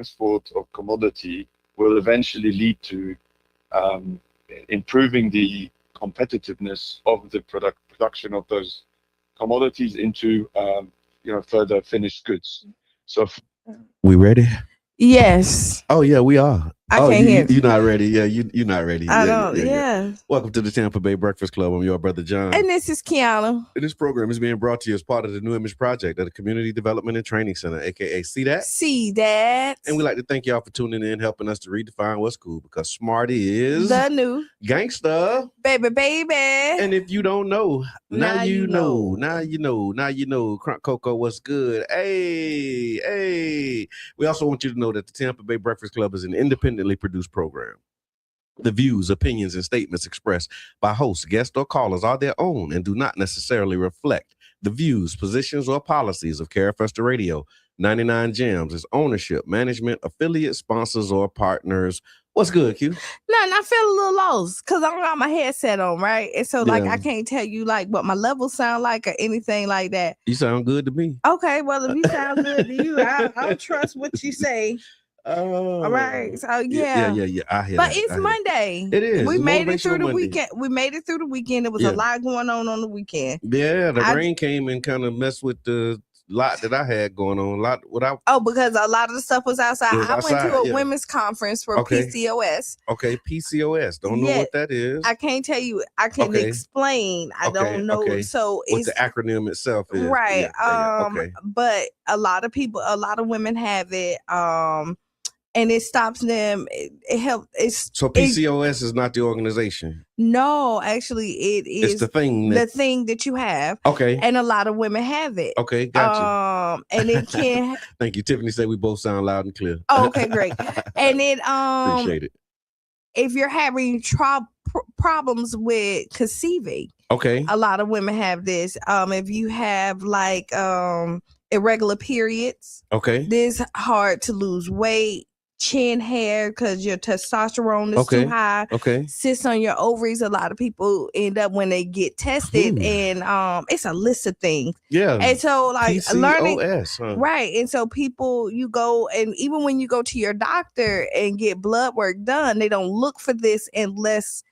transport of commodity will eventually lead to improving the competitiveness of the production of those commodities into further finished goods. So we ready? Yes. Oh yeah, we are. I can't hear. You're not ready. Yeah, you're not ready. I don't. Yeah. Welcome to the Tampa Bay Breakfast Club. I'm your brother John. And this is Qiana. And this program is being brought to you as part of the New Image Project at the Community Development and Training Center, aka See That. See That. And we like to thank y'all for tuning in, helping us to redefine what's cool, because smarty is the new gangsta. Baby. And if you don't know, now you know. Now you know. Crunk Coco, what's good? Hey. We also want you to know that the Tampa Bay Breakfast Club is an independently produced program. The views, opinions, and statements expressed by hosts, guests, or callers are their own and do not necessarily reflect the views, positions, or policies of Carefesta Radio, 99 Gems, its ownership, management, affiliates, sponsors, or partners. What's good, Q? Nothing. I feel a little lost because I don't got my headset on, right? And so, I can't tell you, what my levels sound like or anything like that. You sound good to me. Okay, well, if you sound good to you, I'll trust what you say. All right. So, yeah. I hear but that. it's Monday. It is. We It's made it through the Motivational Monday. weekend. We made it through the weekend. There was a lot going on the weekend. Yeah, the rain came and kind of messed with the lot that I had going on. Because a lot of the stuff was outside. I went to a women's conference for PCOS. Okay, PCOS. Don't know what that is. I can't tell you. I can explain. I don't know. Okay. So what it's the acronym itself is. Right. But a lot of women have it. And it stops them. It helps. So PCOS is not the organization. No, actually, it is. It's the thing. The thing that you have. Okay. And a lot of women have it. Okay, gotcha. And it can. Thank you. Tiffany said we both sound loud and clear. Oh, okay, great. And it appreciate it. If you're having problems with conceiving, okay, a lot of women have this. If you have irregular periods, okay, this hard to lose weight. chin hair because your testosterone is too high. Okay. Sits on your ovaries. A lot of people end up when they get tested, and it's a list of things. Yeah. And so like learning, PCOS, right? And so people, you go, and even when you go to your doctor and get blood work done, they don't look for this unless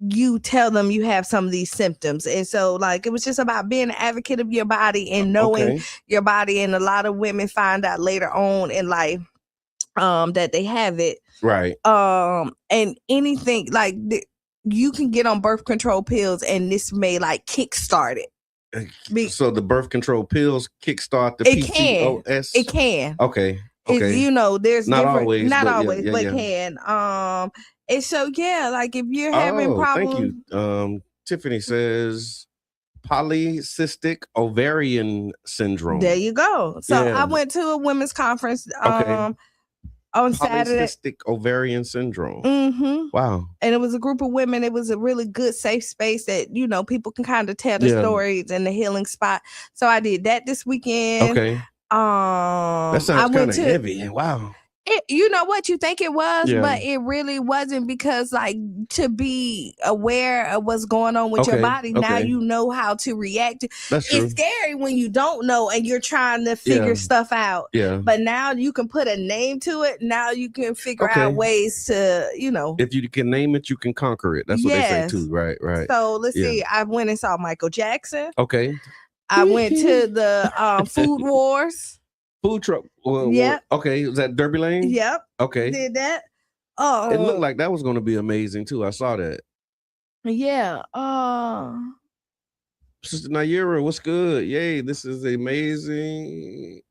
you tell them you have some of these symptoms. And so like it was just about being an advocate of your body and knowing your body. And a lot of women find out later on in life that they have it, right? And anything like you can get on birth control pills, and this may like kickstart it. So the birth control pills kickstart the PCOS. It can. Okay. You know, there's not different, always, not but always, but can. And so yeah, like if you're having problems. Thank you. Tiffany says polycystic ovarian syndrome. There you go. So I went to a women's conference on Saturday. Polycystic ovarian syndrome. Mm-hmm. Wow. And it was a group of women. It was a really good, safe space that, you know, people can kind of tell the stories and the healing spot. So I did that this weekend. Okay. That sounds kind of heavy. Wow. You know what, you think it was, but it really wasn't, because like to be aware of what's going on with your body, now you know how to react. That's true. It's scary when you don't know and you're trying to figure stuff out. Yeah. But now you can put a name to it. Now you can figure out ways to, you know. If you can name it, you can conquer it. That's what they say too. Right. So let's see. I went and saw Michael Jackson. Okay. I went to the Food Wars. Food truck. Okay. Was that Derby Lane? Yep. Okay. Did that. It looked like that was going to be amazing too. I saw that. Yeah. Sister Nayera, what's good? Yay. This is amazing.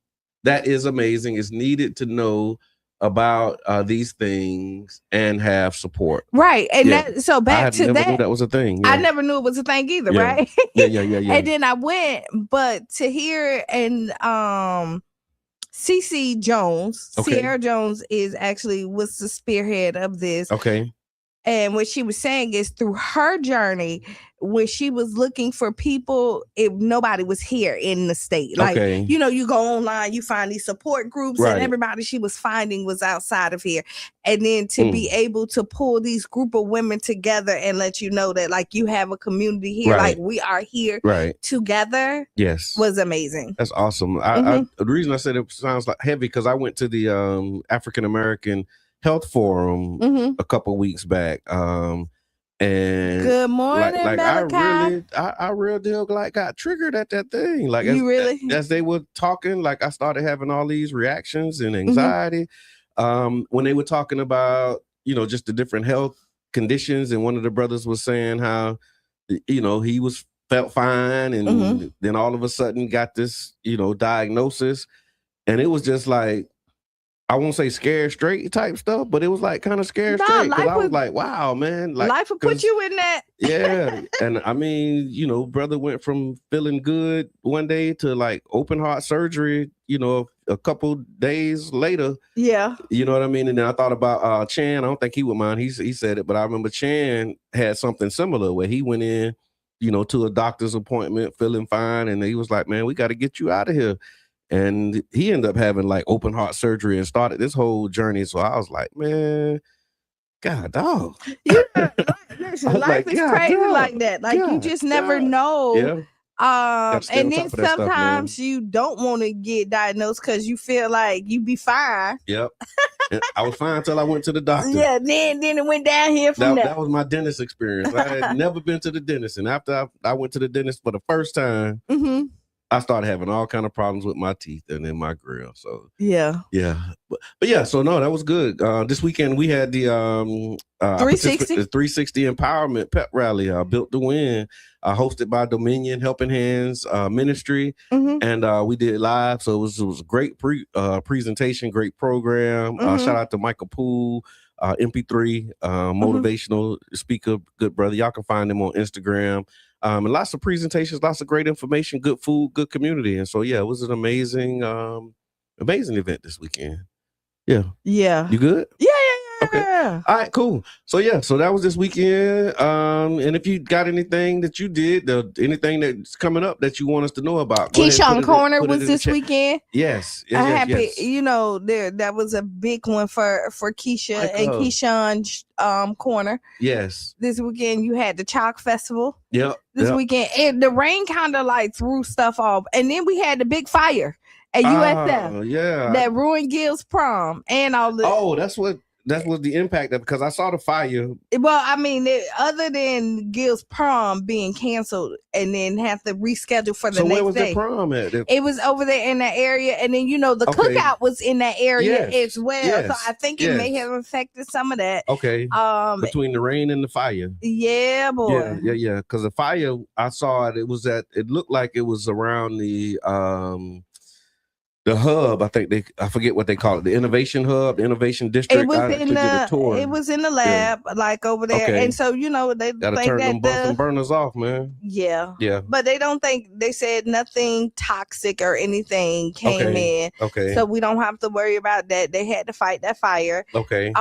That is amazing. It's needed to know about these things and have support. Right. And so back to that. Knew that was a thing. I never knew it was a thing either. Right. Yeah. And then I went, but to hear and CC Jones, Sierra Jones was the spearhead of this. Okay. And what she was saying is through her journey, when she was looking for people, nobody was here in the state. Like, you know, you go online, you find these support groups, and everybody she was finding was outside of here. And then to be able to pull these group of women together and let you know that like you have a community here, like we are here together. Yes. Was amazing. That's awesome. The reason I said it sounds like heavy, because I went to the African American Health Forum a couple weeks back. And good morning, like I real deal like got triggered at that thing. Like as they were talking, like I started having all these reactions and anxiety. When they were talking about, you know, just the different health conditions, and one of the brothers was saying how, you know, he felt fine, and then all of a sudden got this, you know, diagnosis, and it was just like, I won't say scared straight type stuff, but it was like kind of scared straight, because I was like, wow, man. Like, life will put you in that. Yeah. And I mean, you know, brother went from feeling good one day to like open heart surgery, you know, a couple days later. Yeah. You know what I mean? And then I thought about Chan. I don't think he would mind. He said it, but I remember Chan had something similar where he went in, you know, to a doctor's appointment feeling fine. And he was like, man, we got to get you out of here. And he ended up having like open heart surgery and started this whole journey. So I was like, man, God, dog. Listen, life is crazy like that. Like you just never know. Yeah. And then sometimes you don't want to get diagnosed because you feel like you be fine. Yep. I was fine until I went to the doctor. Yeah, then it went down here from that. That was my dentist experience. I had never been to the dentist. And after I went to the dentist for the first time, I started having all kind of problems with my teeth and in my grill. So yeah. But yeah, so no, that was good. This weekend we had the 360 Empowerment Pep Rally, Built to Win, hosted by Dominion Helping Hands Ministry, and we did it live. So it was a great presentation, great program. Shout out to Michael Poole, MP3, motivational speaker, good brother. Y'all can find him on Instagram. And lots of presentations, lots of great information, good food, good community. And so, yeah, it was an amazing event this weekend. Yeah. Yeah. You good? Yeah. Okay. All right, cool. So so that was this weekend. And if you got anything that you did, anything that's coming up that you want us to know about, Keyshawn Corner was this weekend. Yes. Happy, you know, that was a big one for Keisha and Keyshawn's Corner. Yes. This weekend you had the Chalk Festival. Yep. This weekend, and the rain kind of like threw stuff off, and then we had the big fire at USF. Yeah. That ruined Gil's prom and all the. Oh, that's what the impact of, because I saw the fire. Well, I mean, other than Gil's prom being canceled and then have to reschedule for the next day. So where was the prom at? It was over there in that area, and then the cookout was in that area as well. Yes. So I think it may have affected some of that. Okay. Between the rain and the fire. Yeah, boy. Yeah. Because the fire, I saw it. It was it looked like it was around the hub. I think I forget what they call it. The innovation hub, the innovation district. It was in the lab, like over there. Okay. And so, they gotta think turn them burners off, man. Yeah. But they don't think, they said nothing toxic or anything came in. Okay. So we don't have to worry about that. They had to fight that fire. Okay.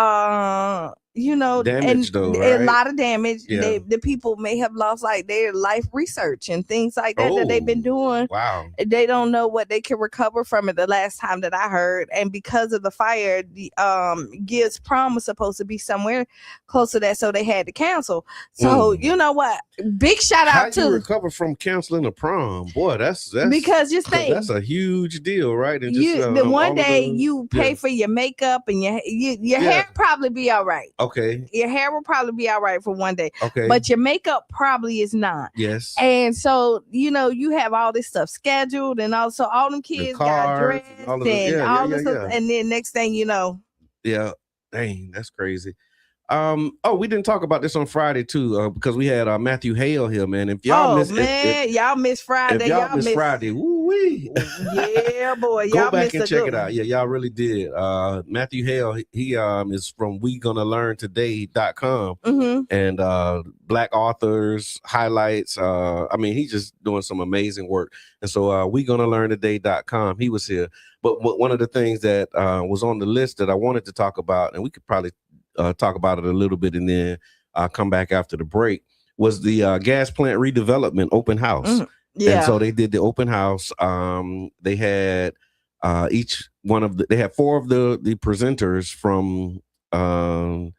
Damage though, right? A lot of damage. Yeah. The people may have lost like their life research and things like that that they've been doing. Wow. They don't know what they can recover from it the last time that I heard. And because of the fire, the Gibbs prom was supposed to be somewhere close to that, so they had to cancel. So you know what? Big shout out to you recover from canceling a prom. Boy, that's because just think that's a huge deal, right? And just, the one day you pay for your makeup and your hair probably be all right. Okay. Your hair will probably be all right for one day. Okay. But your makeup probably is not. Yes. And so, you have all this stuff scheduled, and also all them kids got dressed and all this stuff. And then next thing you know. Yeah. Dang, that's crazy. We didn't talk about this on Friday too, because we had Matthew Hale here, man. If y'all y'all missed Friday. If y'all missed Friday, woo-wee. Yeah, boy. Go back and check it out. Yeah, y'all really did. Matthew Hale, he is from WeGonnaLearnToday.com. Mm-hmm. And Black authors, highlights. He's just doing some amazing work. And so WeGonnaLearnToday.com, he was here. But one of the things that was on the list that I wanted to talk about, and we could probably talk about it a little bit and then come back after the break, was the gas plant redevelopment open house. Mm-hmm. Yeah. And so they did the open house. They had they had four of the presenters from the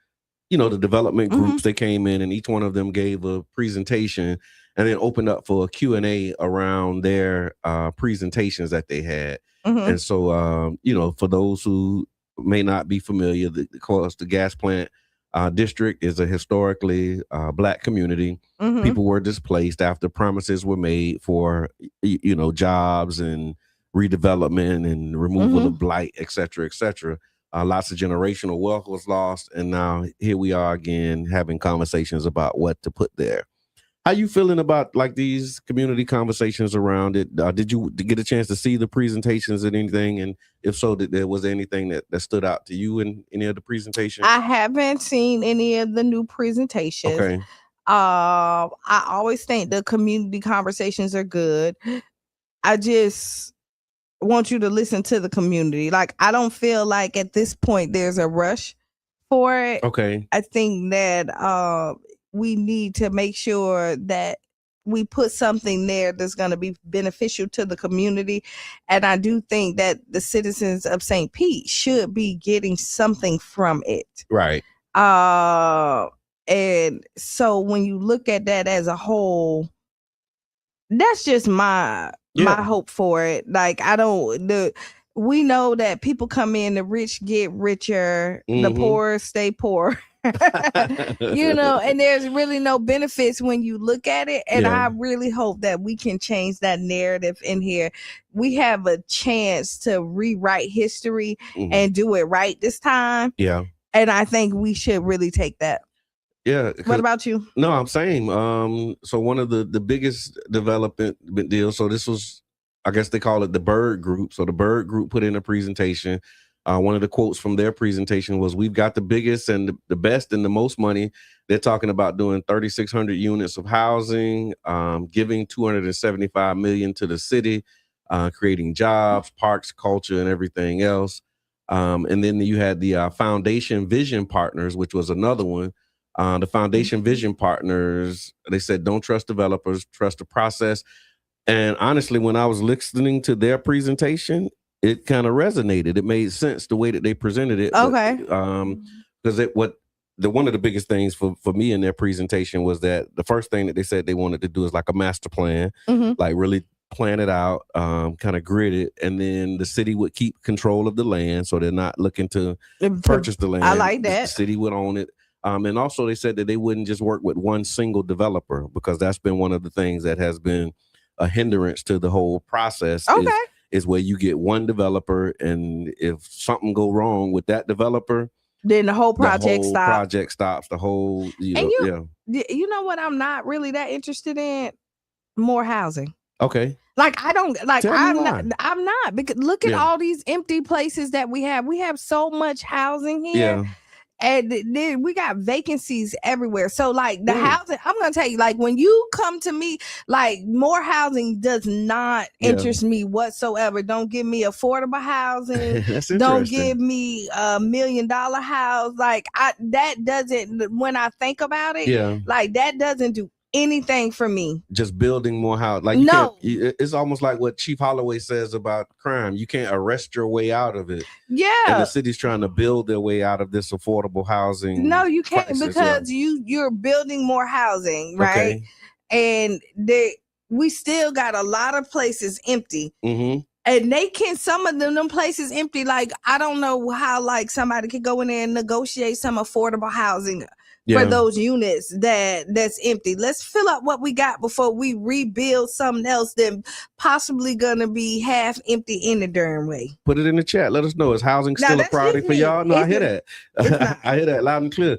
development groups. Mm-hmm. They came in and each one of them gave a presentation and then opened up for a Q&A around their presentations that they had. Mm-hmm. And so for those who may not be familiar, of course, the gas plant district is a historically Black community. Mm-hmm. People were displaced after promises were made for jobs and redevelopment and removal Mm-hmm. of blight, et cetera, et cetera. Lots of generational wealth was lost, and now here we are again having conversations about what to put there. How you feeling about like these community conversations around it? Did you get a chance to see the presentations and anything? And if so, was there anything that stood out to you in any of the presentations? I haven't seen any of the new presentations. Okay. I always think the community conversations are good. I just want you to listen to the community. Like, I don't feel like at this point there's a rush for it. Okay. I think that we need to make sure that we put something there that's going to be beneficial to the community. And I do think that the citizens of St. Pete should be getting something from it. Right. And so when you look at that as a whole, that's just my hope for it. Like, we know that people come in, the rich get richer, Mm-hmm. the poor stay poor. And there's really no benefits when you look at it. And I really hope that we can change that narrative in here. We have a chance to rewrite history Mm-hmm. and do it right this time. Yeah. And I think we should really take that. Yeah. What about you? No, I'm saying, so one of the biggest development deals, so this was, I guess they call it the Bird Group. So the Bird Group put in a presentation. One of the quotes from their presentation was, "We've got the biggest and the best and the most money." They're talking about doing 3,600 units of housing, giving $275 million to the city, creating jobs, parks, culture, and everything else. And then you had the Foundation Vision Partners, which was another one. The Foundation Vision Partners, they said, don't trust developers, trust the process. And honestly, when I was listening to their presentation, it kind of resonated. It made sense the way that they presented it. Okay. Because one of the biggest things for me in their presentation was that the first thing that they said they wanted to do is like a master plan, like really plan it out, kind of grid it, and then the city would keep control of the land, so they're not looking to purchase the land. I like that. The city would own it. And also they said that they wouldn't just work with one single developer, because that's been one of the things that has been a hindrance to the whole process. Okay. Is where you get one developer, and if something go wrong with that developer, then the whole project stops. Project stops. The whole, you know what I'm not really that interested in? More housing. Okay. Like I don't like. I'm not because look at all these empty places that we have. We have so much housing here. Yeah. And then we got vacancies everywhere. So like the housing, I'm going to tell you, like when you come to me, like more housing does not interest me whatsoever. Don't give me affordable housing. Don't give me $1 million house. Like that doesn't, when I think about it, like that doesn't do anything for me. Just building more house. Like it's almost like what Chief Holloway says about crime. You can't arrest your way out of it. Yeah. And the city's trying to build their way out of this affordable housing. No, you can't crisis, because you're building more housing, right? Okay. And we still got a lot of places empty. And they can, some of them places empty. Like, I don't know how like somebody could go in there and negotiate some affordable housing for those units that's empty. Let's fill up what we got before we rebuild something else that possibly gonna be half empty in the darn way. Put it in the chat. Let us know. Is housing still a priority for y'all? No, I hear that. I hear that loud and clear.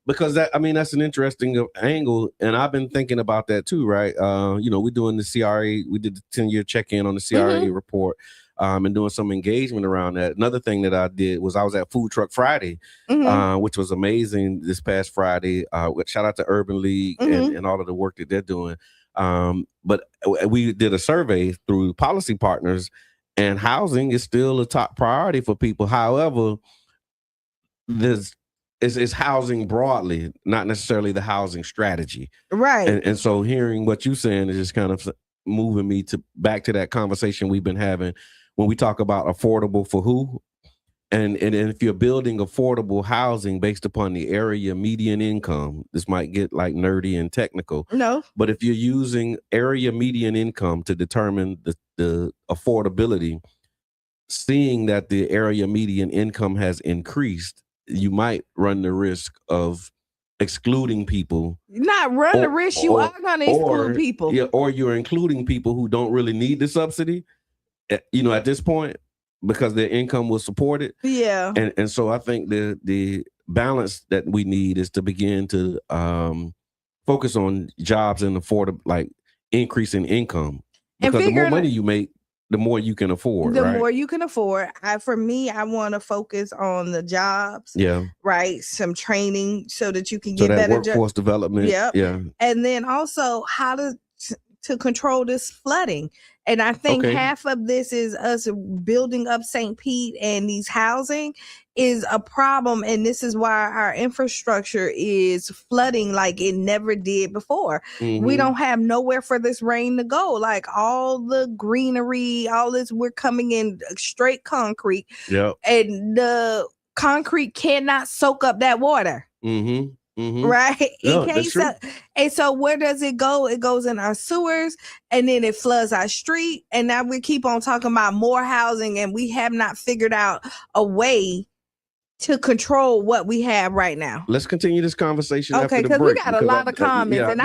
Because that's an interesting angle, and I've been thinking about that too, right? We're doing the CRA. We did the 10-year check-in on the CRA report. And doing some engagement around that. Another thing that I did was I was at Food Truck Friday, which was amazing this past Friday. Shout out to Urban League and all of the work that they're doing. But we did a survey through policy partners, and housing is still a top priority for people. However, it's housing broadly, not necessarily the housing strategy. Right. And so hearing what you're saying is just kind of moving me back to that conversation we've been having when we talk about affordable for who, and if you're building affordable housing based upon the area median income, this might get like nerdy and technical. No, but if you're using area median income to determine the affordability, seeing that the area median income has increased, you might run the risk of excluding people. Not run the risk. You are going to exclude people. Yeah, or you're including people who don't really need the subsidy, at this point, because their income will support it. Yeah. And so I think the balance that we need is to begin to focus on jobs and affordable, like increasing income. Because the more money you make, the more you can afford. The more you can afford. For me, I want to focus on the jobs. Yeah. Right. Some training so that you can get better workforce development. Yep. Yeah. And then also how to control this flooding. And I think half of this is us building up St. Pete, and these housing is a problem. And this is why our infrastructure is flooding like it never did before. We don't have nowhere for this rain to go. Like all the greenery, all this, we're coming in straight concrete. Yeah. And the concrete cannot soak up that water. Right? And so where does it go? It goes in our sewers, and then it floods our street. And now we keep on talking about more housing, and we have not figured out a way to control what we have right now. Let's continue this conversation after the break. Because we got a lot of comments, and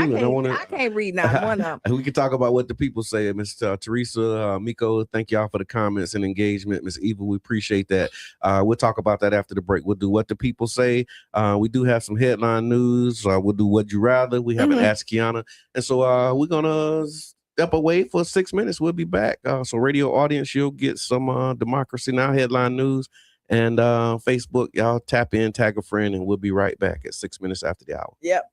I can't read not one of them. We can talk about what the people say. Miss Teresa, Miko, thank y'all for the comments and engagement. Miss Eva, we appreciate that. We'll talk about that after the break. We'll do what the people say. We do have some headline news. We'll do Would You Rather. We haven't asked Qiana. And so we're going to step away for 6 minutes. We'll be back. So radio audience, you'll get some Democracy Now! Headline news. And Facebook, y'all tap in, tag a friend, and we'll be right back at 6 minutes after the hour. Yep.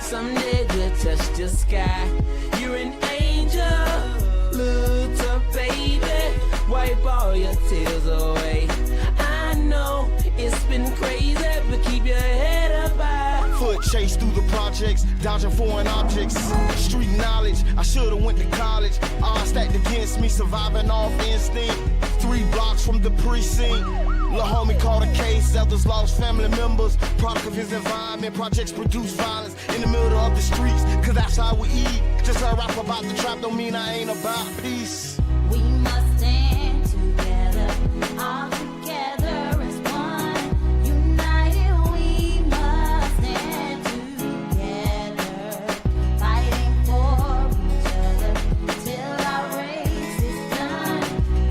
someday we'll touch the sky. You're an angel, little baby, wipe all your tears away. I know it's been crazy, but keep your head up high. Foot chase through the projects, dodging foreign objects. Street knowledge, I should've went to college. Odds stacked against me, surviving off instinct. 3 blocks from the precinct. Lil' homie caught a case, others lost family members. Product of his environment, projects produce violence in the middle of the streets, cause that's how we eat. Just a rap about the trap don't mean I ain't about peace. We must stand together, all together as one. United we must stand together, fighting for each other till our race is done.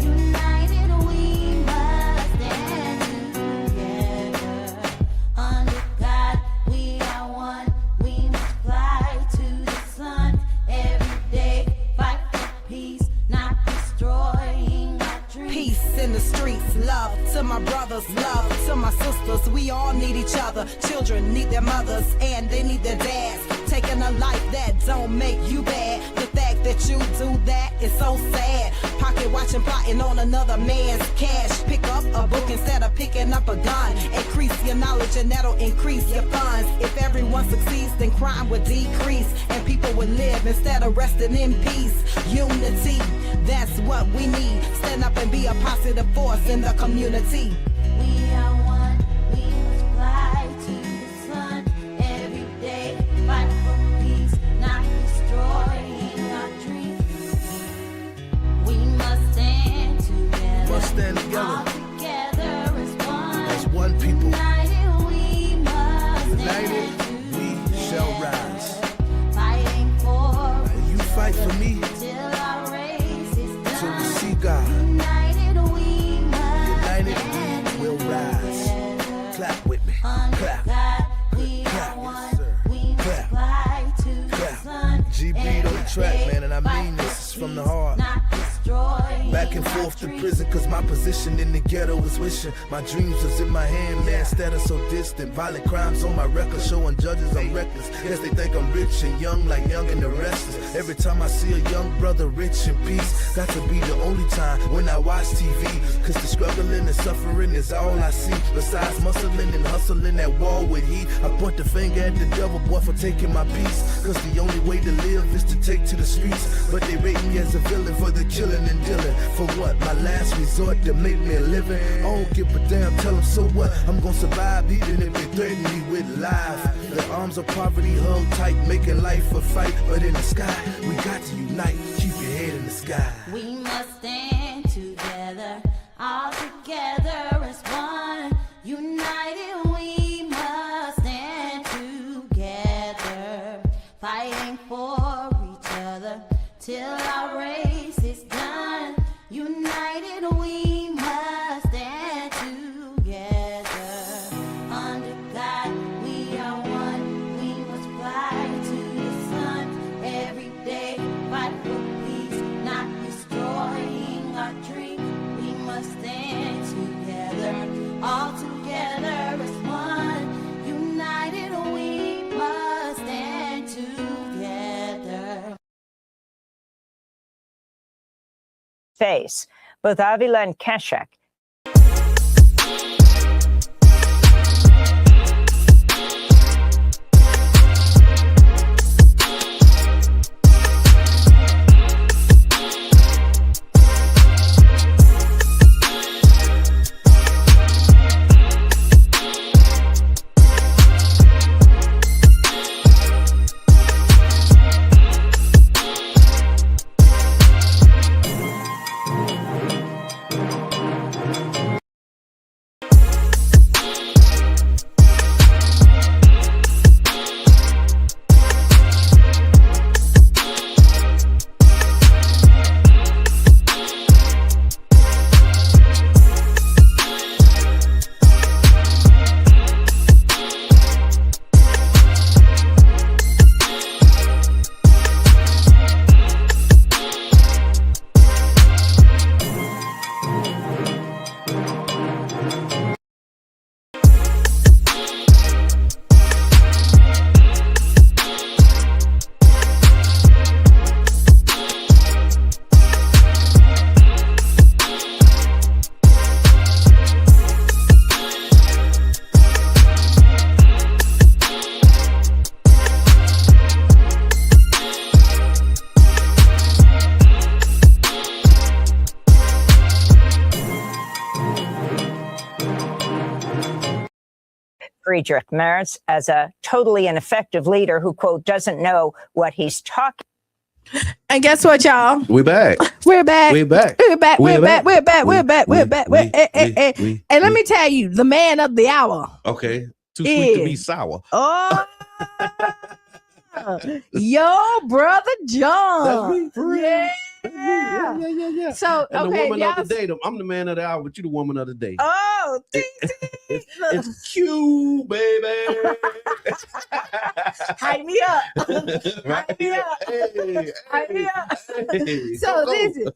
United we must stand together, under God we are one. We must fly to the sun every day, fight for peace, not destroying our dreams. Peace in the streets, love to my brothers, love to my sisters. We all need each other. Children need their mothers and they need their dads. Taking a life that don't make you bad. The fact that you do that is so sad. Pocket watching, plotting on another man's cash. Pick up a book instead of picking up a gun. Increase your knowledge and that'll increase your funds. If everyone succeeds, then crime would decrease and people would live instead of resting in peace. Unity, that's what we need. Stand up and be a positive force in the community. We are one, we must fly to the sun every day, fight for peace, not destroying our dreams. We must stand together, Must stand together. all together as one. As one people. United we must United stand we shall rise. fighting for And you fight for me till our race is done. till we see God. United we must United we will rise. Clap with me. under Clap. God we Clap. are one. Yes, sir. We must Clap. fly to the Clap. sun. GB on the track, Every man, and I day, mean this. It's from the fight for heart. peace, not destroying Back and our forth to dreams. prison, cause my position in the ghetto is wishing. My dreams was in my hand, man, status so distant. Violent crimes on my record, showing judges I'm reckless. Guess they think I'm rich and young, like Young and the Restless. Every time I see a young brother rich in peace, got to be the only time when I watch TV. Cause the struggling and suffering is all I see. Besides muscling and hustling that wall with heat, I point the finger at the devil, boy, for taking my peace. Cause the only way to live is to take to the streets. But they rate me as a villain for the killing and dealing. For what? My last resort to make me a living. I don't give a damn, tell them so what? I'm gonna survive even if they threaten me with life. The arms of poverty hung tight, making life a fight. But in the sky, we got to unite. Keep your head in the sky. We must stand together, all together as one. United we must stand together, fighting for each other till our race is done. United we must stand together, under God we are one. We must fly to the sun every day, fight for peace, not destroying our dreams. We must stand together, all together as one. United we must stand together. Face. Both Avila and Kashak Friedrich Merz as a totally ineffective leader who, quote, doesn't know what he's talking. And guess what, y'all? We're back. We're back. We're back. We're back. We're We're back. back. We're back. We're back. We're back. And let we- me tell you, the man of the hour. Okay. Too sweet to be sour. Oh, yo, brother John. That's me, for real. Yeah. Yeah. So, And okay, the woman y'all. of the day, I'm the man of the hour, but you the woman of the day. Oh, It's Q, baby. hype me up. Right? me up. Hey, Hype me up. hey, So go. listen,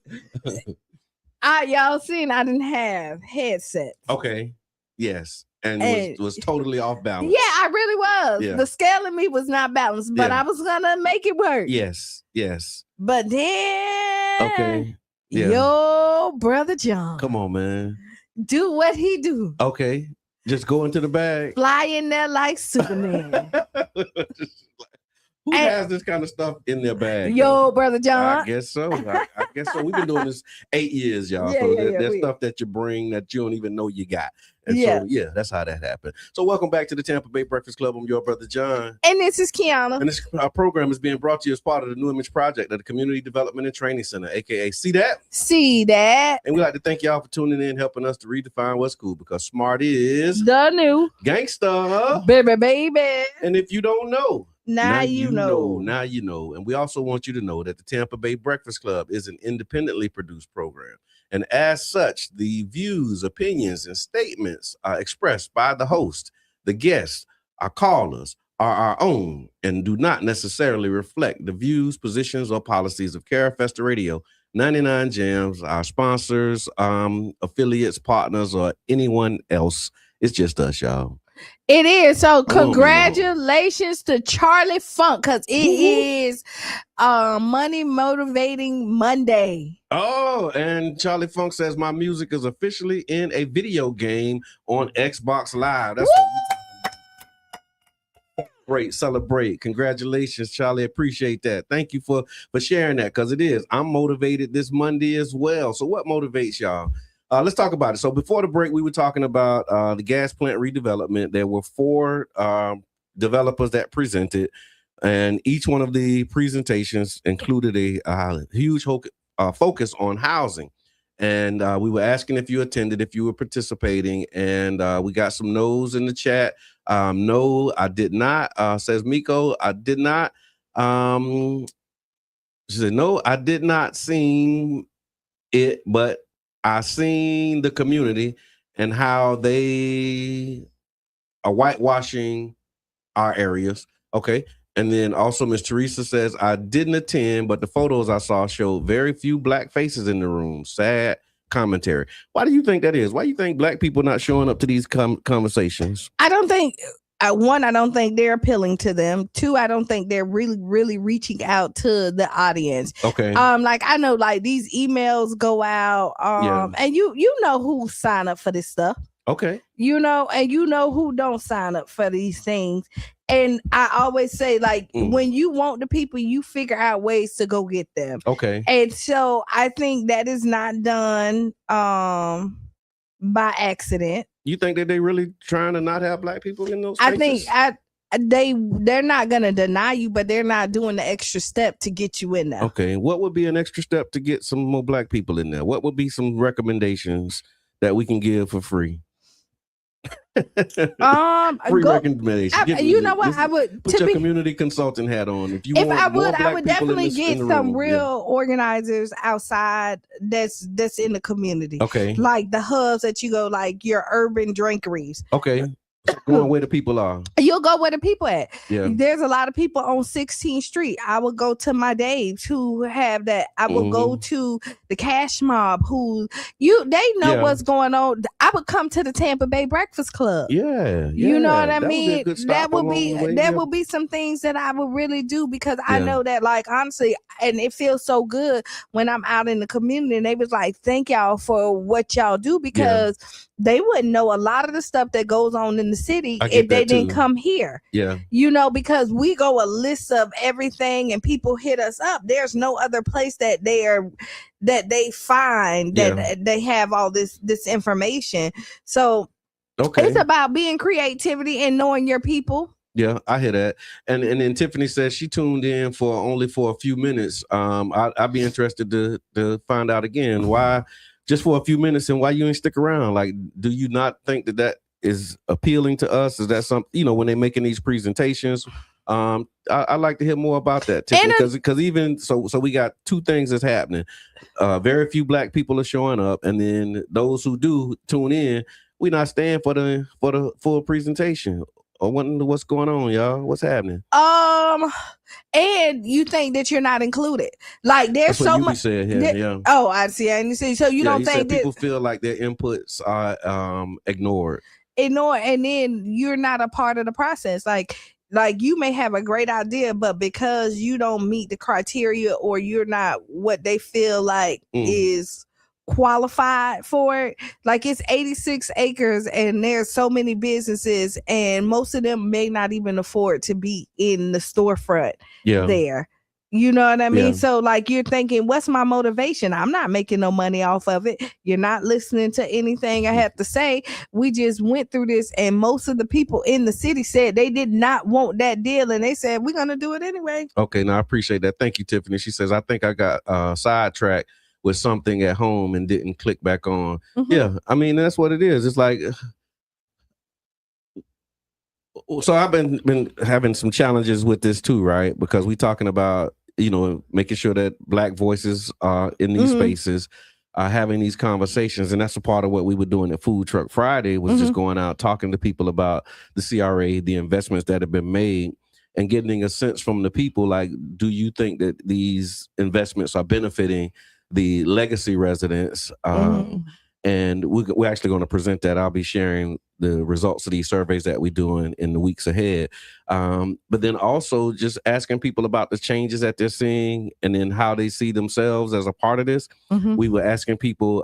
y'all seen I didn't have headsets. Okay. Yes. And was totally off balance. Yeah, I really was. Yeah. The scale in me was not balanced, but Yeah. I was gonna make it work. Yes. But then, Okay. Yeah. yo, brother John, Come on, man. do what he do. Okay. Just go into the bag. Fly in there like Superman. Who has this kind of stuff in their bag? Yo, brother John. I guess so. I guess so. We've been doing this 8 years, y'all. Yeah, So yeah, there's we- stuff that you bring that you don't even know you got. And Yeah. so, yeah, that's how that happened. So welcome back to the Tampa Bay Breakfast Club. I'm your brother, John. And this is Qiana. And this program is being brought to you as part of the New Image Project at the Community Development and Training Center, a.k.a. See That? See that? And we'd like to thank y'all for tuning in, helping us to redefine what's cool, because smart is The new gangsta. baby. And if you don't know, Now you know. Now you know. And we also want you to know that the Tampa Bay Breakfast Club is an independently produced program. And as such, the views, opinions, and statements expressed by the host, the guests, our callers, are our own and do not necessarily reflect the views, positions, or policies of Carafesta Radio, 99 Jams, our sponsors, affiliates, partners, or anyone else. It's just us, y'all. It is. So Oh, congratulations to Charlie Funk, because it is Money Motivating Monday. Oh, and Charlie Funk says my music is officially in a video game on Xbox Live. That's what we Great, celebrate. Congratulations, Charlie. Appreciate that. Thank you for sharing that, because it is. I'm motivated this Monday as well. So what motivates y'all? Let's talk about it. So before the break, we were talking about the gas plant redevelopment. There were 4 developers that presented, and each one of the presentations included a huge focus on housing. And we were asking if you attended, if you were participating, and we got some no's in the chat. No, I did not. Says Miko, I did not. She said, no, I did not see it, but I seen the community and how they are whitewashing our areas. Okay. And then also Miss Teresa says, I didn't attend, but the photos I saw showed very few black faces in the room. Sad commentary. Why do you think that is? Why do you think black people not showing up to these conversations? I don't think, one, I don't think they're appealing to them. 2, I don't think they're really reaching out to the audience. Okay. Like I know, like these emails go out, and you know who sign up for this stuff. Okay. You know, and you know who don't sign up for these things. And I always say, like, when you want the people, you figure out ways to go get them. Okay. And so I think that is not done by accident. You think that they really trying to not have black people in those spaces? I think they're not gonna deny you, but they're not doing the extra step to get you in there. Okay. What would be an extra step to get some more black people in there? What would be some recommendations that we can give for free? Free recommendation. You know what? I would put your community consultant hat on. If I would definitely get some real organizers outside that's in the community. Okay. Like the hubs that you go, like your urban drinkeries. Okay. Going where the people are. You'll go where the people at. Yeah. There's a lot of people on 16th Street. I would go to my Daves who have that. I would go to the Cash Mob they know what's going on. I would come to the Tampa Bay Breakfast Club. Yeah. You know what I That mean? would Be some things that I would really do, because I know that, like, honestly, and it feels so good when I'm out in the community and they was like, thank y'all for what y'all do, because they wouldn't know a lot of the stuff that goes on in the city if they didn't come here. Yeah. You know, because we go a list of everything and people hit us up. There's no other place that they find that they have all this information. So Okay. It's about being creativity and knowing your people. Yeah, I hear that. And then Tiffany says she tuned in for only for a few minutes. I'd be interested to find out again why, just for a few minutes, and why you ain't stick around. Like, do you not think that is appealing to us? Is that something, when they're making these presentations? I'd like to hear more about that, Tiffany, because even so we got two things that's happening. Very few Black people are showing up, and then those who do tune in, we not staying for the full presentation. I wonder what's going on, y'all. What's happening? And you think that you're not included. Like, there's so much. Said here, yeah. Oh, I see. I see. So you don't think that people feel like their inputs are ignored. And then you're not a part of the process. Like you may have a great idea, but because you don't meet the criteria, or you're not what they feel like is qualified for it. Like, it's 86 acres and there's so many businesses, and most of them may not even afford to be in the storefront there. You know what I mean? Yeah. So, like, you're thinking, what's my motivation? I'm not making no money off of it. You're not listening to anything I have to say. We just went through this, and most of the people in the city said they did not want that deal, and they said, we're going to do it anyway. Okay, now I appreciate that. Thank you, Tiffany. She says, I think I got sidetracked with something at home and didn't click back on. Yeah, I mean, that's what it is. It's like, so I've been having some challenges with this too, right? Because we talking about, making sure that Black voices are in these spaces, having these conversations. And that's a part of what we were doing at Food Truck Friday, was just going out, talking to people about the CRA, the investments that have been made, and getting a sense from the people, like, do you think that these investments are benefiting the legacy residents? And we're actually going to present that. I'll be sharing the results of these surveys that we're doing in the weeks ahead. But then also just asking people about the changes that they're seeing, and then how they see themselves as a part of this. We were asking people,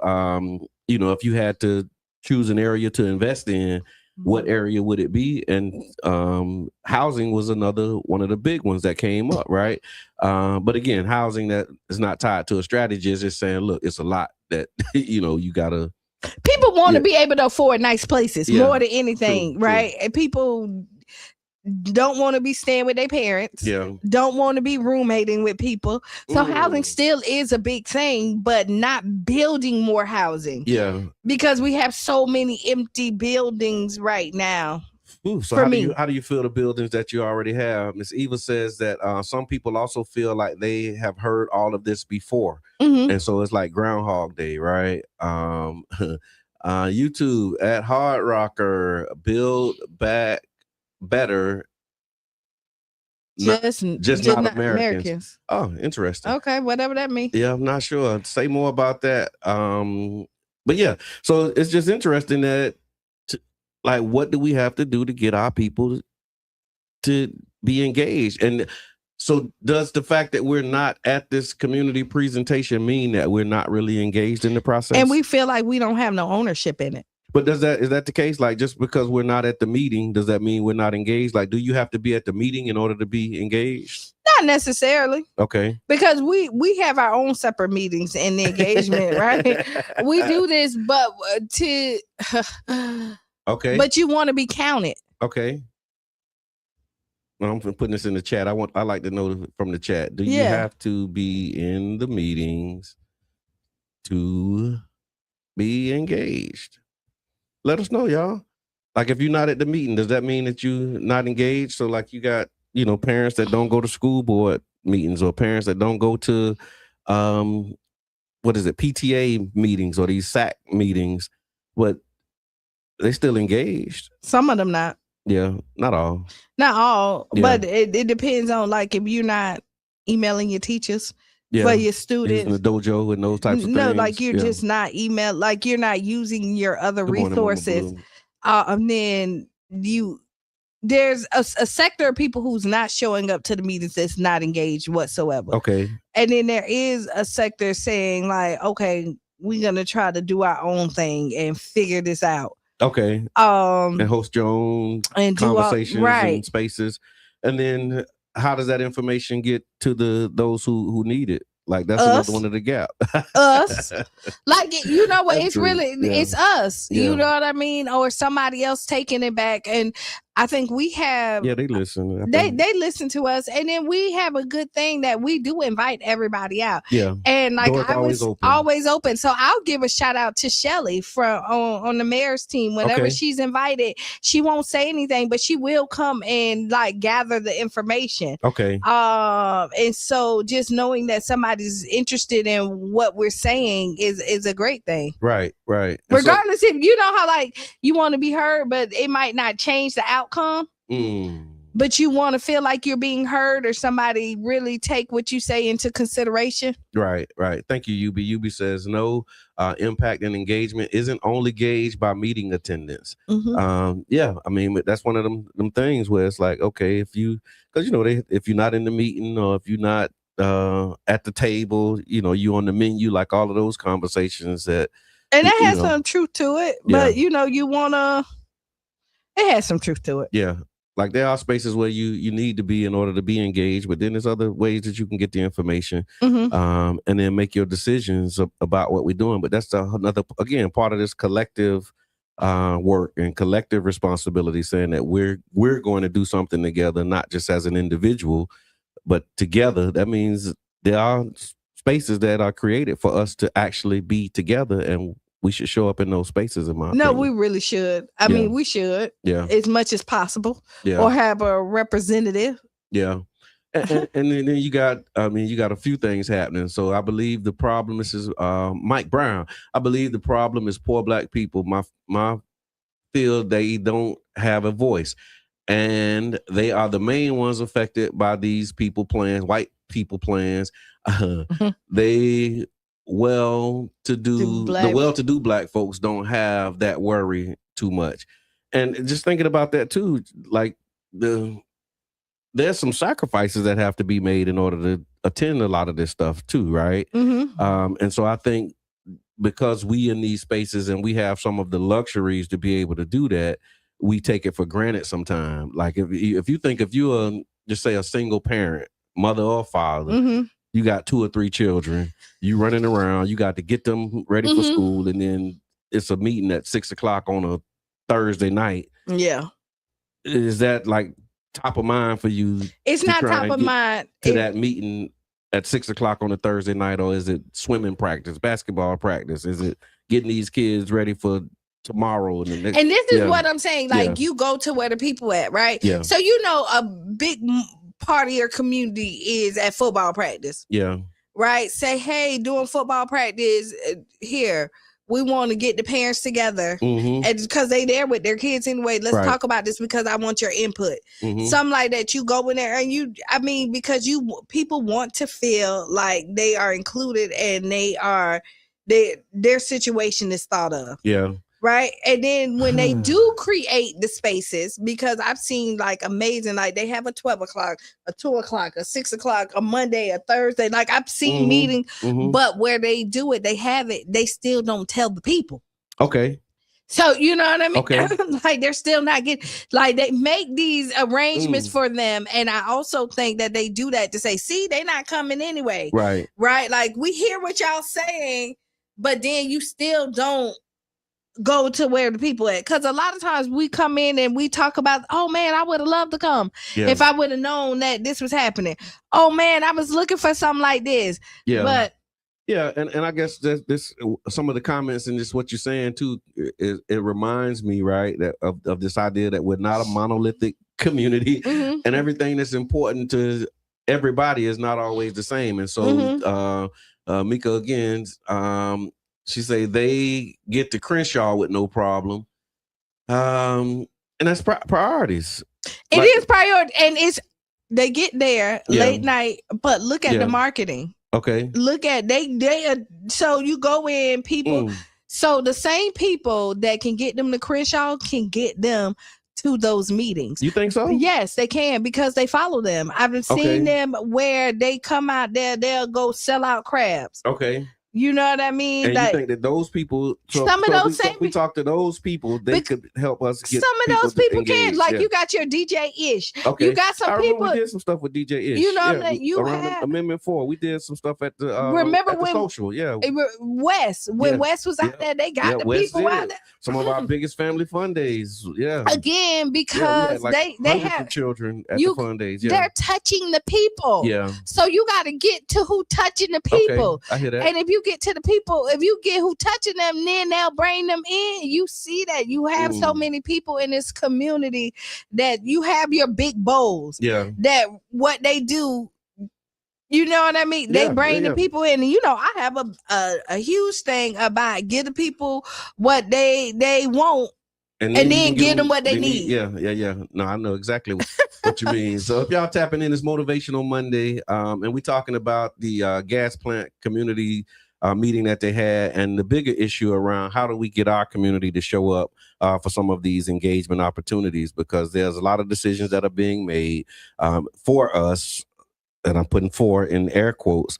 if you had to choose an area to invest in, what area would it be? And housing was another one of the big ones that came up, right? But again, housing that is not tied to a strategy, is just saying, look, it's a lot that, you gotta. People want to be able to afford nice places more than anything, true. right? And people don't want to be staying with their parents. Don't want to be roommating with people. So housing still is a big thing, but not building more housing. Because we have so many empty buildings right now. So how do you feel the buildings that you already have? Ms. Eva says that some people also feel like they have heard all of this before. And so it's like Groundhog Day, right? YouTube at Hard Rocker, Build Back Better. Just not Americans. Oh, interesting. Okay, whatever that means. Yeah, I'm not sure. Say more about that. But yeah, so it's just interesting that, like, what do we have to do to get our people to be engaged? And so does the fact that we're not at this community presentation mean that we're not really engaged in the process? And we feel like we don't have no ownership in it. But is that the case? Like, just because we're not at the meeting, does that mean we're not engaged? Like, do you have to be at the meeting in order to be engaged? Not necessarily. Okay. Because we have our own separate meetings and engagement, right? We do this, but okay. But you want to be counted. Okay. Well, I'm putting this in the chat. I like to know from the chat. Do you have to be in the meetings to be engaged? Let us know, y'all. Like, if you're not at the meeting, does that mean that you're not engaged? So, like, you got, parents that don't go to school board meetings, or parents that don't go to, PTA meetings, or these SAC meetings, but they still engaged. Some of them not. Yeah, not all. Not all, but it depends on, like, if you're not emailing your teachers for your students. In the dojo and those types of things. No, like, you're just not like, you're not using your other resources. And then there's a sector of people who's not showing up to the meetings that's not engaged whatsoever. Okay. And then there is a sector saying, like, okay, we're going to try to do our own thing and figure this out. Okay. And host your own conversations and spaces. And then how does that information get to those who need it? Like that's another one of the gap. Us. Like, you know what? That's It's true. really, Yeah. it's us. Yeah. You know what I mean? Or somebody else taking it back. And I think we have, Yeah, they listen. they listen to us. And then we have a good thing that we do invite everybody out. Yeah. And like Doors I was always open. So I'll give a shout out to Shelly from on the mayor's team. Whenever she's invited, she won't say anything, but she will come and like gather the information. Okay. And so just knowing that somebody's interested in what we're saying is a great thing. Right. And Regardless if you know how like you want to be heard, but it might not change the outcome. But you want to feel like you're being heard or somebody really take what you say into consideration. Right. Thank you, UB. UB says no, impact and engagement isn't only gauged by meeting attendance. Yeah, I mean, that's one of them things where it's like, okay, if you're not in the meeting or if you're not at the table, you on the menu, like all of those conversations that. And that has some truth to it, but it has some truth to it. Yeah. Like there are spaces where you need to be in order to be engaged, but then there's other ways that you can get the information and then make your decisions about what we're doing. But that's another, again, part of this collective work and collective responsibility, saying that we're going to do something together, not just as an individual, but together. That means there are spaces that are created for us to actually be together, and we should show up in those spaces. In my opinion. We really should. I mean, we should. Yeah. As much as possible. Yeah. Or have a representative. Yeah. And then you got a few things happening. So I believe the problem is Mike Brown. I believe the problem is poor Black people. My field, they don't have a voice, and they are the main ones affected by these people plans, white people plans. They well-to-do Black folks don't have that worry too much. And just thinking about that too, like there's some sacrifices that have to be made in order to attend a lot of this stuff too, right? And so I think because we in these spaces and we have some of the luxuries to be able to do that, we take it for granted sometimes. Like if you're just say a single parent, mother or father, you got 2 or 3 children, you running around, you got to get them ready for school, and then it's a meeting at 6:00 on a Thursday night. Yeah. Is that like top of mind for you? It's not top of mind. To that meeting at 6:00 on a Thursday night, or is it swimming practice, basketball practice? Is it getting these kids ready for tomorrow? And this is what I'm saying. Like you go to where the people at, right? Yeah. So a big part of your community is at football practice. Yeah. Right. Say, hey, doing football practice here. We want to get the parents together, and because they there with their kids anyway. Let's talk about this because I want your input. Something like that. You go in there and because people want to feel like they are included and their situation is thought of. Yeah. Right. And then when they do create the spaces, because I've seen like amazing, like they have a 12 o'clock, a 2 o'clock, a 6 o'clock, a Monday, a Thursday. Like I've seen meetings, but where they do it, they have it, they still don't tell the people. Okay. So you know what I mean? Okay. Like they're still not getting, like they make these arrangements for them. And I also think that they do that to say, see, they're not coming anyway. Right. Right. Like we hear what y'all saying, but then you still don't go to where the people at, because a lot of times we come in and we talk about, oh man, I would have loved to come if I would have known that this was happening. Oh man, I was looking for something like this. But and I guess this some of the comments and just what you're saying too, it reminds me, right, that of this idea that we're not a monolithic community, and everything that's important to everybody is not always the same. And so Mika again, she say they get to Crenshaw with no problem. And that's priorities. It is priority. And they get there late night, but look at the marketing. Okay. Look at so you go in, people. So the same people that can get them to Crenshaw can get them to those meetings. You think so? Yes, they can, because they follow them. I've seen them where they come out there, they'll go sell out crabs. Okay. You know what I mean? And like, you think that those people, we talk to those people, they could help us get some of those people engaged. can. Like you got your DJ Ish. Okay. You got some people. We did some stuff with DJ Ish. You know that you around have Amendment 4. We did some stuff at the remember at the when social. Yeah. West was out there, they got the West people out there. Some of our biggest family fun days. Yeah. Again, because they have children at the fun days. Yeah. They're touching the people. Yeah. So you got to get to who touching the people. Okay, I hear that. And if you get to the people, if you get who touching them, then they'll bring them in. You see that you have so many people in this community that you have your big bowls. Yeah. That what they do. You know what I mean? They bring the people in, and I have a huge thing about give the people what they want. And then give them what they need. Yeah. No, I know exactly what you mean. So if y'all tapping in, it's Motivational Monday, and we're talking about the gas plant community meeting that they had, and the bigger issue around how do we get our community to show up for some of these engagement opportunities, because there's a lot of decisions that are being made for us, and I'm putting "for" in air quotes.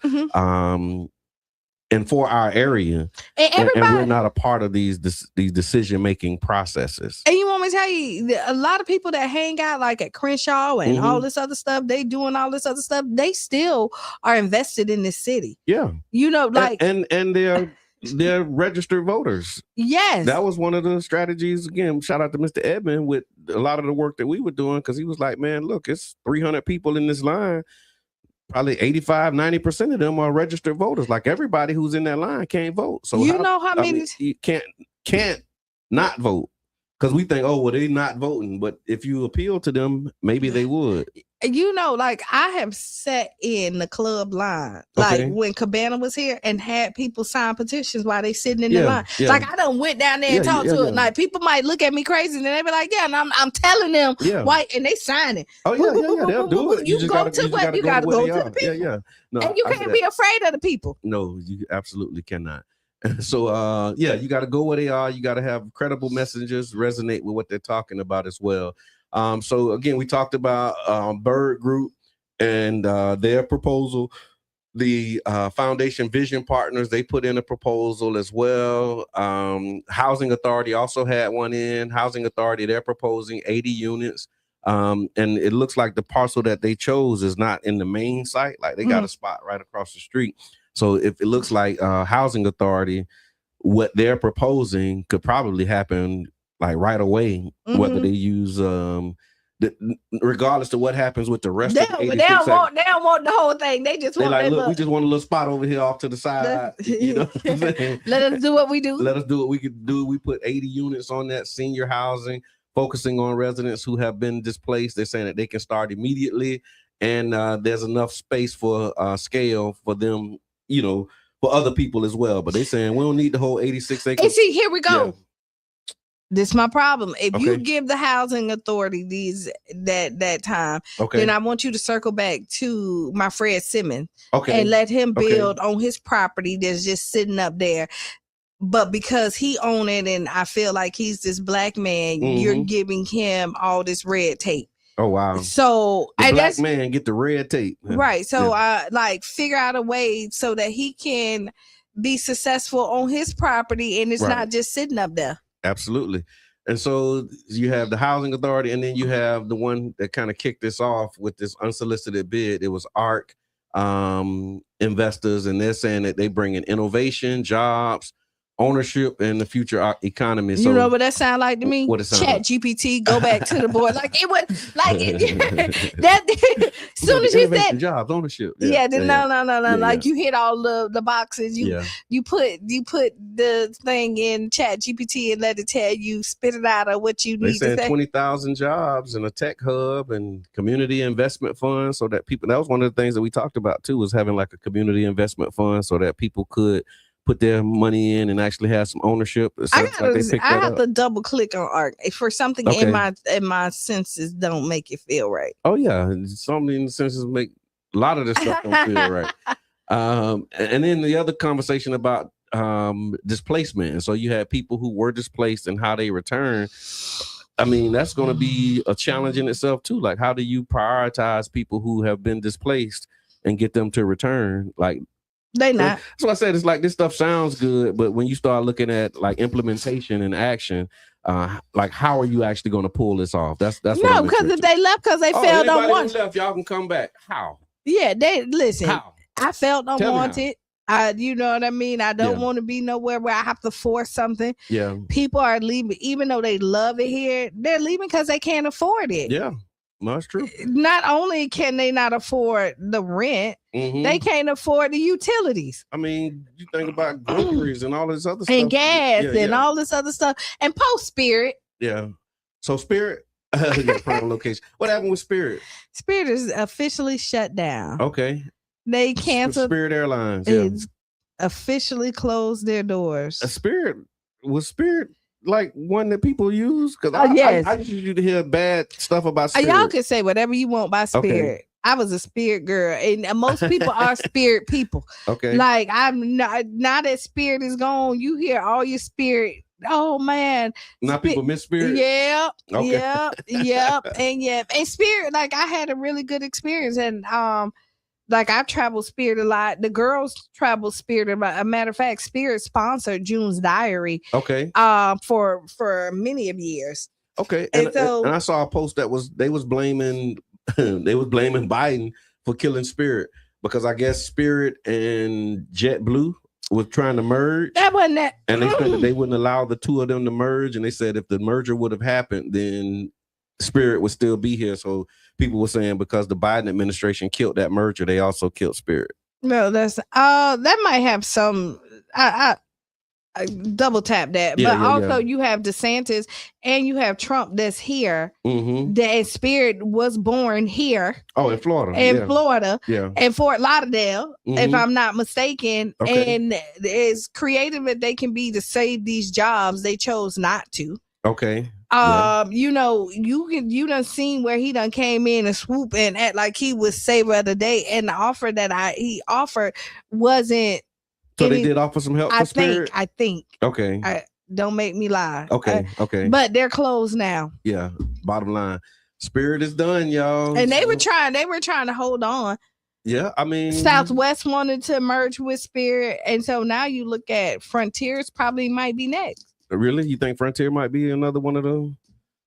And for our area, and we're not a part of these decision-making processes. And you want me to tell you, a lot of people that hang out like at Crenshaw and all this other stuff, they doing all this other stuff, they still are invested in this city. Yeah. Like and they're registered voters. Yes. That was one of the strategies. Again, shout out to Mr. Edmond with a lot of the work that we were doing, because he was like, man, look, it's 300 people in this line. Probably 85-90% of them are registered voters. Like everybody who's in that line can't vote. So how many you can't not vote, because we think, oh, well, they're not voting. But if you appeal to them, maybe they would. Like I have sat in the club line, like when Cabana was here, and had people sign petitions while they sitting in the line. Yeah. Like I done went down there and talked to it. Like people might look at me crazy, and they be like, "Yeah," and I'm telling them why, and they sign it. Oh yeah, they'll do it. You gotta go to the people. Yeah. No, and you can't be afraid of the people. No, you absolutely cannot. So you got to go where they are. You got to have credible messengers resonate with what they're talking about as well. So again, we talked about Bird Group and their proposal. The Foundation Vision Partners, they put in a proposal as well. Housing Authority also had one in. Housing Authority, they're proposing 80 units. And it looks like the parcel that they chose is not in the main site. Like they got a spot right across the street. So if it looks like Housing Authority, what they're proposing could probably happen like right away, whether they use regardless of what happens with the rest of the 86 they don't want the whole thing. They just want we just want a little spot over here off to the side. You know what I'm saying? Let us do what we do. Let us do what we could do. We put 80 units on that senior housing, focusing on residents who have been displaced. They're saying that they can start immediately, and there's enough space for scale for them, for other people as well. But they're saying we don't need the whole 86 acres. And see, here we go. Yeah. This is my problem. If you give the housing authority that time, then I want you to circle back to my Fred Simmons and let him build on his property that's just sitting up there. But because he own it, and I feel like he's this black man, you're giving him all this red tape. Oh wow! So the black man get the red tape, right? So figure out a way so that he can be successful on his property, and it's not just sitting up there. Absolutely. And so you have the Housing Authority, and then you have the one that kind of kicked this off with this unsolicited bid. It was ARC investors, and they're saying that they bring in innovation, jobs, ownership, and the future economy. You know what that sound like to me? What it sound Chat like? GPT, go back to the board. Like it was like that. As soon as you said jobs, ownership. No. Like you hit all the boxes. You put the thing in Chat GPT and let it tell you, spit it out of what you need to say. 20,000 jobs and a tech hub and community investment fund, so that people. That was one of the things that we talked about too, was having like a community investment fund so that people could put their money in and actually have some ownership. I have to double click on ARC for something in my senses don't make it feel right. Oh yeah, something in the senses make a lot of this stuff don't feel right. And then the other conversation about displacement, and so you had people who were displaced and how they return. I mean, that's going to be a challenge in itself too. Like, how do you prioritize people who have been displaced and get them to return? Like, They not. That's why I said it's like this stuff sounds good, but when you start looking at like implementation and action, like how are you actually going to pull this off? That's no, because if they left because they failed on one. Left, y'all can come back. How? Yeah, they listen. How? I felt unwanted. You know what I mean? I don't want to be nowhere where I have to force something. Yeah. People are leaving, even though they love it here, they're leaving because they can't afford it. Yeah. No, that's true. Not only can they not afford the rent, they can't afford the utilities. I mean, you think about groceries and all this other stuff. And gas and all this other stuff. And post Spirit. Yeah. So Spirit, prime location. What happened with Spirit? Spirit is officially shut down. Okay. They canceled. Spirit Airlines. It's officially closed their doors. Spirit like one that people use? Because I used to hear bad stuff about Spirit. Y'all can say whatever you want by Spirit. Okay. I was a Spirit girl, and most people are Spirit people. Okay. Like I'm not. Now that Spirit is gone, you hear all your Spirit. Oh man. Now people miss Spirit. Yeah. Okay. Yep. And Spirit. Like I had a really good experience, and like I've traveled Spirit a lot. The girls travel Spirit a lot. A matter of fact, Spirit sponsored June's Diary. Okay. For many of years. Okay. And I saw a post that they was blaming Biden for killing Spirit because I guess Spirit and JetBlue was trying to merge. That wasn't that. And they said that they wouldn't allow the two of them to merge. And they said if the merger would have happened, then Spirit would still be here. So people were saying because the Biden administration killed that merger, they also killed Spirit. No, that's that might have some. I double tap that, but also you have DeSantis and you have Trump that's here. That Spirit was born here. Oh, in Florida. Florida. Yeah. And Fort Lauderdale, if I'm not mistaken. Okay. And as creative as they can be to save these jobs, they chose not to. Okay. You know, you done seen where he done came in and swoop and act like he was saver of the day, and the offer that he offered wasn't. So they did offer some help for Spirit? I think. Okay. Don't make me lie. Okay. Okay. But they're closed now. Yeah. Bottom line, Spirit is done, y'all. And they were trying to hold on. Yeah, I mean, Southwest wanted to merge with Spirit, and so now you look at Frontiers probably might be next. Really? You think Frontier might be another one of those?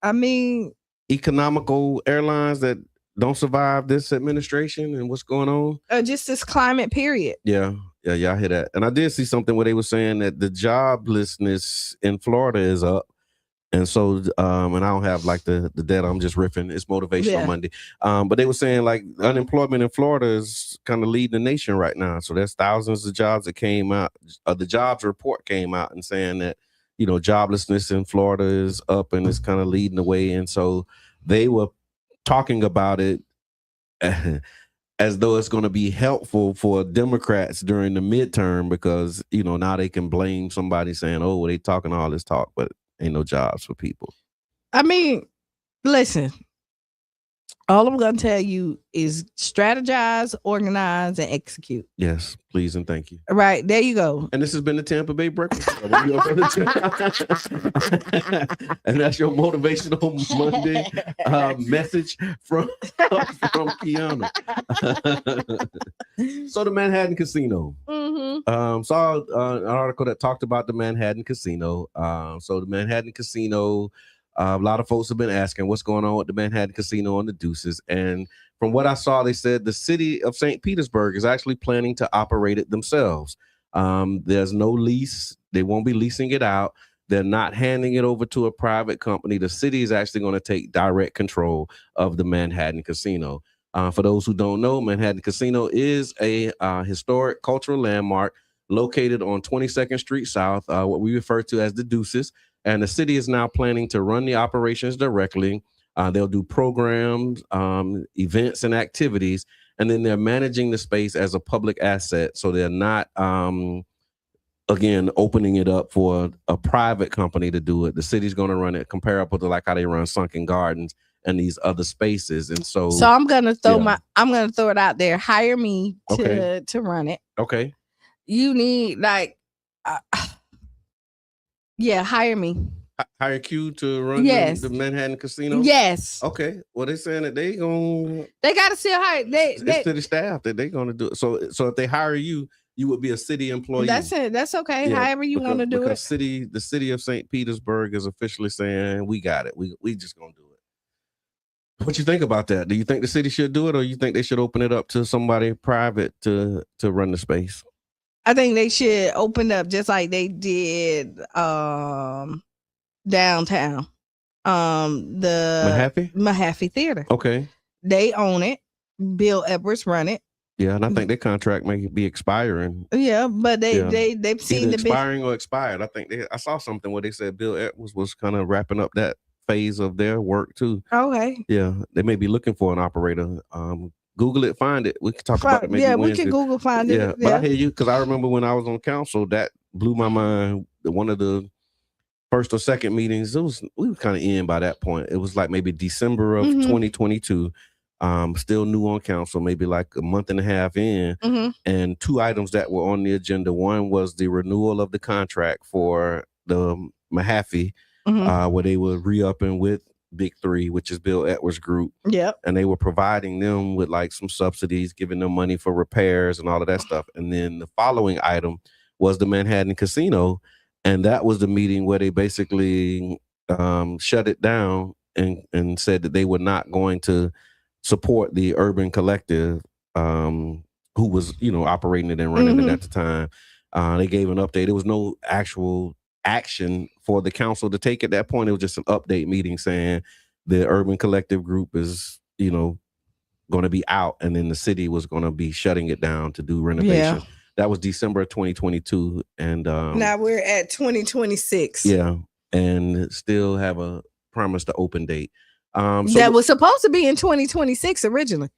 I mean, economical airlines that don't survive this administration and what's going on? Just this climate period. Yeah, I hear that. And I did see something where they were saying that the joblessness in Florida is up. And so, and I don't have like the data, I'm just riffing. It's Motivational Monday. But they were saying like unemployment in Florida is kind of leading the nation right now. So there's thousands of jobs that came out. The jobs report came out and saying that, you know, joblessness in Florida is up and it's kind of leading the way. And so they were talking about it as though it's going to be helpful for Democrats during the midterm because, you know, now they can blame somebody saying, oh, well, they talking all this talk, but ain't no jobs for people. I mean, listen, all I'm going to tell you is strategize, organize, and execute. Yes, please and thank you. Right, there you go. And this has been the Tampa Bay Breakfast Club. And that's your Motivational Monday message from Qiana. So the Manhattan Casino. Saw an article that talked about the Manhattan Casino. So the Manhattan Casino, a lot of folks have been asking what's going on with the Manhattan Casino on the Deuces. And from what I saw, they said the city of St. Petersburg is actually planning to operate it themselves. There's no lease. They won't be leasing it out. They're not handing it over to a private company. The city is actually going to take direct control of the Manhattan Casino. For those who don't know, Manhattan Casino is a historic cultural landmark located on 22nd Street South, what we refer to as the Deuces. And the city is now planning to run the operations directly. They'll do programs, events, and activities, and then they're managing the space as a public asset. So they're not, again, opening it up for a private company to do it. The city's going to run it comparable to like how they run Sunken Gardens and these other spaces. And so I'm gonna throw it out there. Hire me to run it. Okay. You need like. Yeah, hire me. Hire Q to run the Manhattan Casino? Yes. Okay. Well, they're saying that they got to still hire. They city staff that they're going to do it. So if they hire you, you would be a city employee. That's it. That's okay. Yeah, However you want to do it. The city of St. Petersburg is officially saying we got it. We just gonna do it. What you think about that? Do you think the city should do it, or you think they should open it up to somebody private to run the space? I think they should open up just like they did downtown. The Mahaffey Theater. Okay. They own it. Bill Edwards run it. Yeah, and I think their contract may be expiring. Yeah, but they've seen either the expiring or expired. I think I saw something where they said Bill Edwards was kind of wrapping up that phase of their work too. Okay. Yeah, they may be looking for an operator. Google it, find it. We can talk about it maybe Wednesday. We can Google find it. Yeah, but I hear you because I remember when I was on council, that blew my mind. One of the first or second meetings, we were kind of in by that point. It was like maybe December of 2022. Still new on council, maybe like a month and a half in, and two items that were on the agenda. One was the renewal of the contract for the Mahaffey, where they were re-upping with Big Three, which is Bill Edwards Group. Yep. And they were providing them with like some subsidies, giving them money for repairs and all of that stuff. And then the following item was the Manhattan Casino. And that was the meeting where they basically shut it down and said that they were not going to support the Urban Collective, who was, operating it and running it at the time. They gave an update. There was no actual action for the council to take at that point. It was just an update meeting saying the Urban Collective group is, going to be out, and then the city was going to be shutting it down to do renovation. Yeah. That was December of 2022, and now we're at 2026. Yeah, and still have a promise to open date. That was supposed to be in 2026 originally.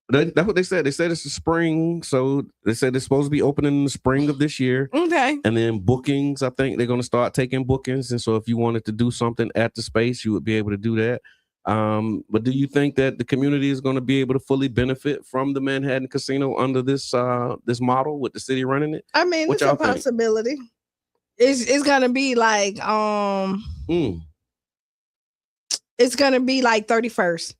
That's what they said. They said it's the spring, so they said it's supposed to be opening in the spring of this year. Okay. And then bookings, I think they're going to start taking bookings, and so if you wanted to do something at the space, you would be able to do that. But do you think that the community is going to be able to fully benefit from the Manhattan Casino under this this model with the city running it? I mean, it's a possibility. It's going to be like it's going to be like 31st,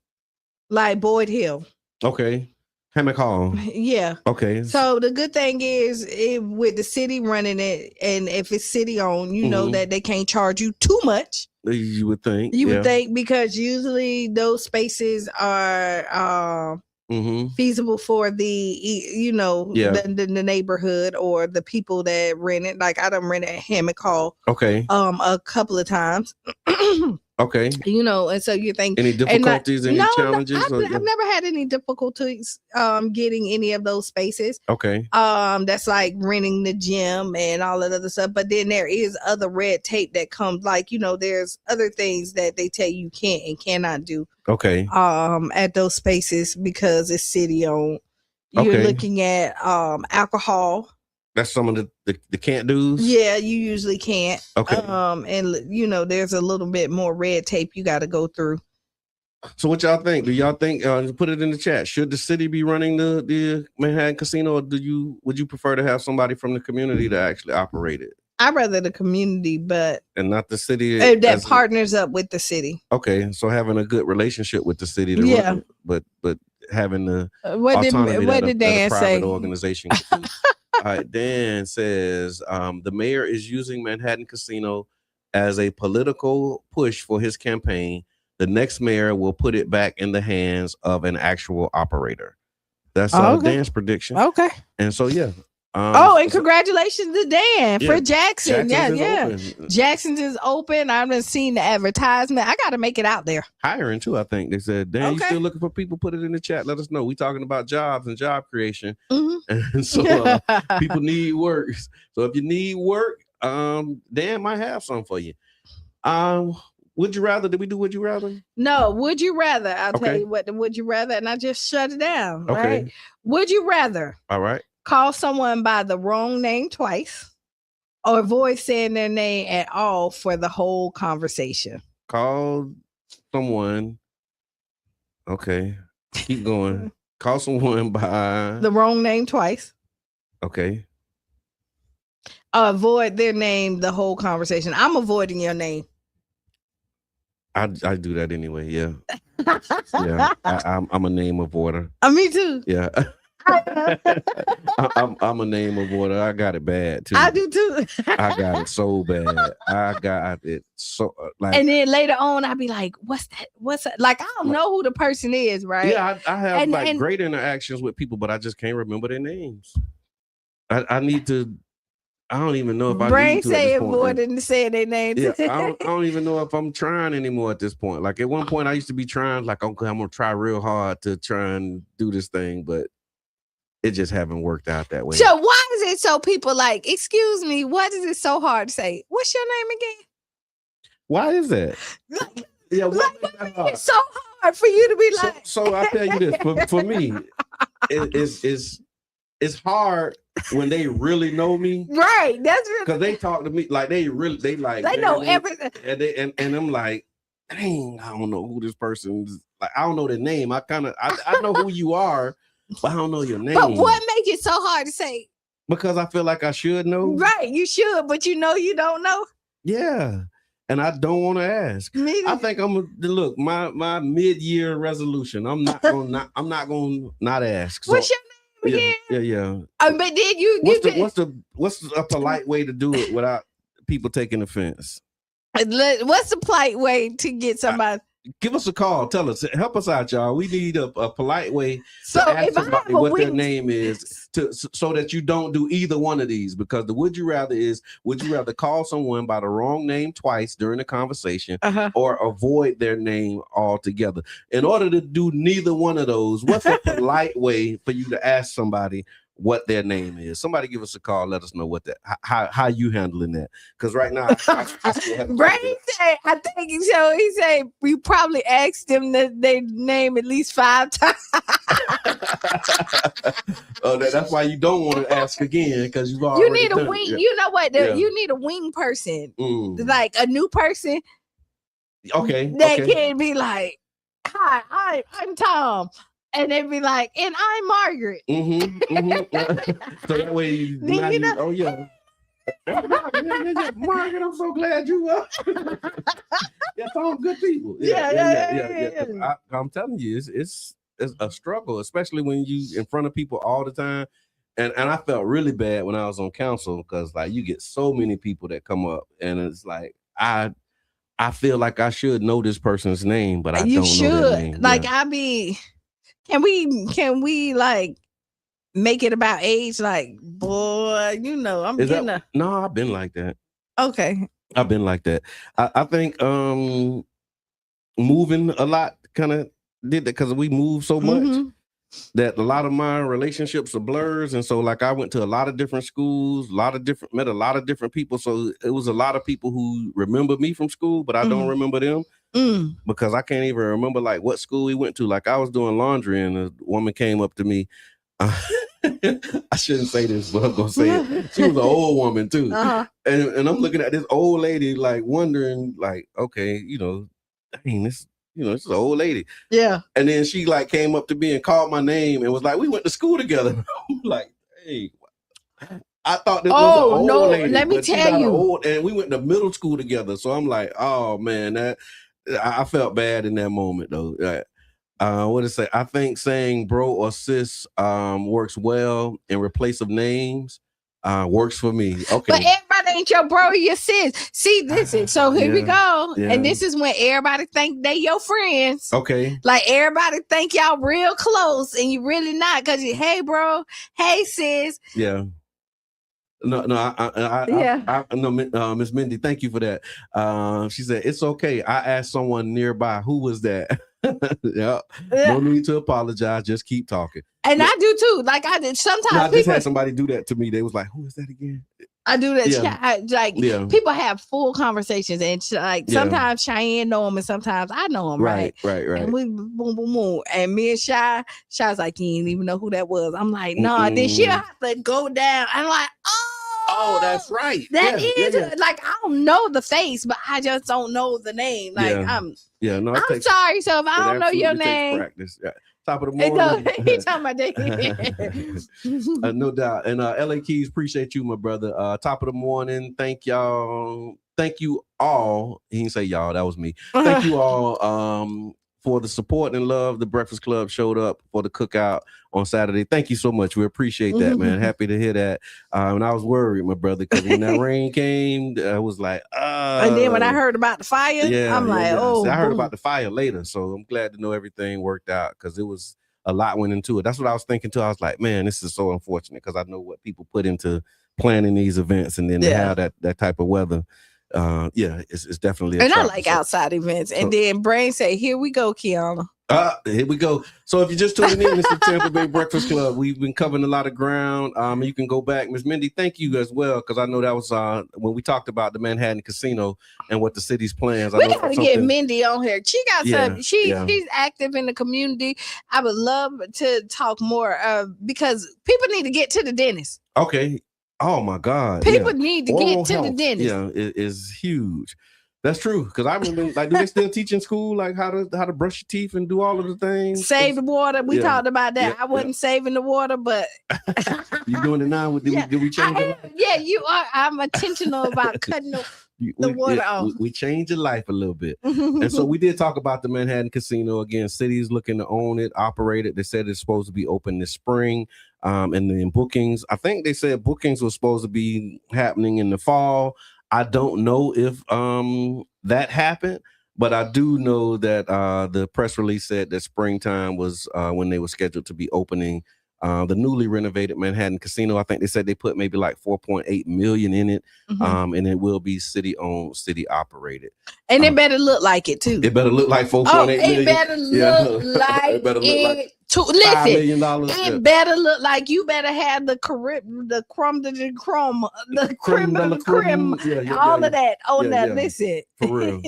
like Boyd Hill. Okay. Hammock Hall. Yeah. Okay. So the good thing is with the city running it, and if it's city owned, you know that they can't charge you too much. You would think. You would think, because usually those spaces are feasible for the the neighborhood or the people that rent it. Like I done rented at Hammock Hall. Okay. A couple of times. Okay. And so you think any difficulties, any challenges? I've never had any difficulties getting any of those spaces. Okay. That's like renting the gym and all that other stuff. But then there is other red tape that comes, like, there's other things that they tell you can't and cannot do. Okay. At those spaces because it's city owned. You're looking at alcohol. That's some of the can't do's. Yeah, you usually can't. Okay. And there's a little bit more red tape you got to go through. So what y'all think? Do y'all think? Put it in the chat. Should the city be running the Manhattan Casino, or would you prefer to have somebody from the community to actually operate it? I'd rather the community, and not the city that partners up with the city. Okay, so having a good relationship with the city to run it, but having the autonomy what did Dan a private say? Organization can do. All right, Dan says the mayor is using Manhattan Casino as a political push for his campaign. The next mayor will put it back in the hands of an actual operator. That's Dan's prediction. Okay. And so, yeah. And congratulations to Dan for Jackson. Jackson's Jackson's is open. I haven't seen the advertisement. I got to make it out there. Hiring too, I think. They said, Dan, you still looking for people? Put it in the chat. Let us know. We talking about jobs and job creation. And so people need work. So if you need work, Dan might have some for you. Would you rather? Did we do Would You Rather? No, Would You Rather. I'll tell you what the Would You Rather, and I just shut it down. Okay. Right? Would you rather? All right. Call someone by the wrong name twice, or avoid saying their name at all for the whole conversation? Call someone. Okay. Keep going. Call someone by the wrong name twice. Okay. Avoid their name the whole conversation. I'm avoiding your name. I do that anyway. Yeah. Yeah. I'm a name avoider. Me too. Yeah. I'm a name avoider. I got it bad too. I do too. I got it so bad. I got it so like. And then later on, I'll be like, "What's that? What's that?" Like I don't know who the person is, right? Yeah, I have great interactions with people, but I just can't remember their names. I need to. I don't even know if I brain need to say at this point. and say their names. Yeah, I don't even know if I'm trying anymore at this point. Like at one point, I used to be trying. Like okay, I'm gonna try real hard to try and do this thing, but it just haven't worked out that way. So why is it so people like? Excuse me, what is it so hard to say? What's your name again? Why is that? Yeah, it's so hard for you to be like. So I tell you this for me, it's hard when they really know me, right? That's really because they talk to me like they know everything, and I'm like, dang, I don't know who this person is. Like I don't know their name. I know who you are, but I don't know your name. But what makes it so hard to say? Because I feel like I should know. Right, you should, but you don't know. Yeah. And I don't want to ask. I think I'm gonna look my mid-year resolution. I'm not gonna not ask. So, what's your name again? Yeah. But then what's a polite way to do it without people taking offense? What's the polite way to get somebody? Give us a call. Tell us. Help us out, y'all. We need a polite way to ask somebody what their name is so that you don't do either one of these. Because the would you rather call someone by the wrong name twice during the conversation or avoid their name altogether? In order to do neither one of those, what's a polite way for you to ask somebody what their name is? Somebody give us a call. Let us know what that how you handling that. Because right now, Brain said, I think so. He said we probably asked them their name at least 5 times. That's why you don't want to ask again, because you've already. You need a wing. Yeah. You know what? You need a wing person, like a new person. Okay. That can be like, "Hi, I'm Tom." And they'd be like, "And I'm Margaret." So that way, oh yeah. Margaret, I'm so glad you are. Yeah, some good people. Yeah. I'm telling you, it's a struggle, especially when you in front of people all the time. And I felt really bad when I was on council, because like you get so many people that come up, and it's like I feel like I should know this person's name, but I don't know their name. Like Can we like make it about age? Like, boy, I'm getting No, I've been like that. Okay. I've been like that. I think moving a lot kind of did that, because we move so much that a lot of my relationships are blurs. And so like I went to a lot of different schools, met a lot of different people. So it was a lot of people who remember me from school, but I don't remember them. Because I can't even remember like what school we went to. Like I was doing laundry and a woman came up to me. I shouldn't say this, but I'm gonna say it. She was an old woman too. And I'm looking at this old lady like wondering, like, okay, dang, this is an old lady. Yeah. And then she like came up to me and called my name and was like, we went to school together. I'm like, hey, I thought this was an old lady. Let me tell you. And we went to middle school together. So I'm like, oh man, I felt bad in that moment though. What to say? I think saying bro or sis works well in replace of names. Works for me. Okay. But everybody ain't your bro or your sis. See, this is so here we go. Yeah. And this is when everybody think they your friends. Okay. Like everybody think y'all real close and you really not, because you, hey bro, hey sis. Yeah. No, Miss Mindy, thank you for that. She said it's okay. I asked someone nearby, who was that? Yeah. No need to apologize. Just keep talking. And I do too. Like I did sometimes. I just had somebody do that to me. They was like, "Who is that again?" I do that. People have full conversations, and sometimes Cheyenne know them, and sometimes I know them. Right. And we boom. And me and Shy's like, you didn't even know who that was. I'm like, nah. Then she'll have to go down. I'm like, oh, that's right. That is like I don't know the face, but I just don't know the name. Like I'm sorry. So if I don't know your name, practice. Yeah. Top of the morning. He talking about that. No doubt. And LA Keys, appreciate you, my brother. Top of the morning. Thank y'all. Thank you all. He didn't say y'all. That was me. Thank you all for the support and love. The Breakfast Club showed up for the cookout on Saturday. Thank you so much. We appreciate that, man. Happy to hear that. And I was worried, my brother, because when that rain came, I was like, and then when I heard about the fire, I'm like, oh. See, I heard about the fire later, so I'm glad to know everything worked out because it was a lot went into it. That's what I was thinking too. I was like, man, this is so unfortunate because I know what people put into planning these events, and then to have that type of weather. It's definitely. And I like outside events. And then Brain say, "Here we go, Qiana." Here we go. So if you're just tuning in, it's the Tampa Bay Breakfast Club. We've been covering a lot of ground. You can go back, Ms. Mindy. Thank you as well, because I know that was when we talked about the Manhattan Casino and what the city's plans. We gotta get Mindy on here. She got some. She's active in the community. I would love to talk more because people need to get to the dentist. Okay. Oh my God. People need to get to the dentist. Yeah, it is huge. That's true. Because I remember, like, do they still teach in school, like how to brush your teeth and do all of the things? Save the water. We talked about that. I wasn't saving the water, but you doing it now? Did we change it? Yeah, you are. I'm intentional about cutting the water off. We changed your life a little bit. And so we did talk about the Manhattan Casino. Again, cities looking to own it, operate it. They said it's supposed to be open this spring. And then bookings, I think they said bookings were supposed to be happening in the fall. I don't know if that happened, but I do know that the press release said that springtime was when they were scheduled to be opening the newly renovated Manhattan Casino. I think they said they put maybe like 4.8 million in it, and it will be city owned, city operated. And it better look like it too. It better look like 4.8 million. It better look like it better look like $5 million. It better look like you better have the creme de la creme, all of that on that. Listen, for real.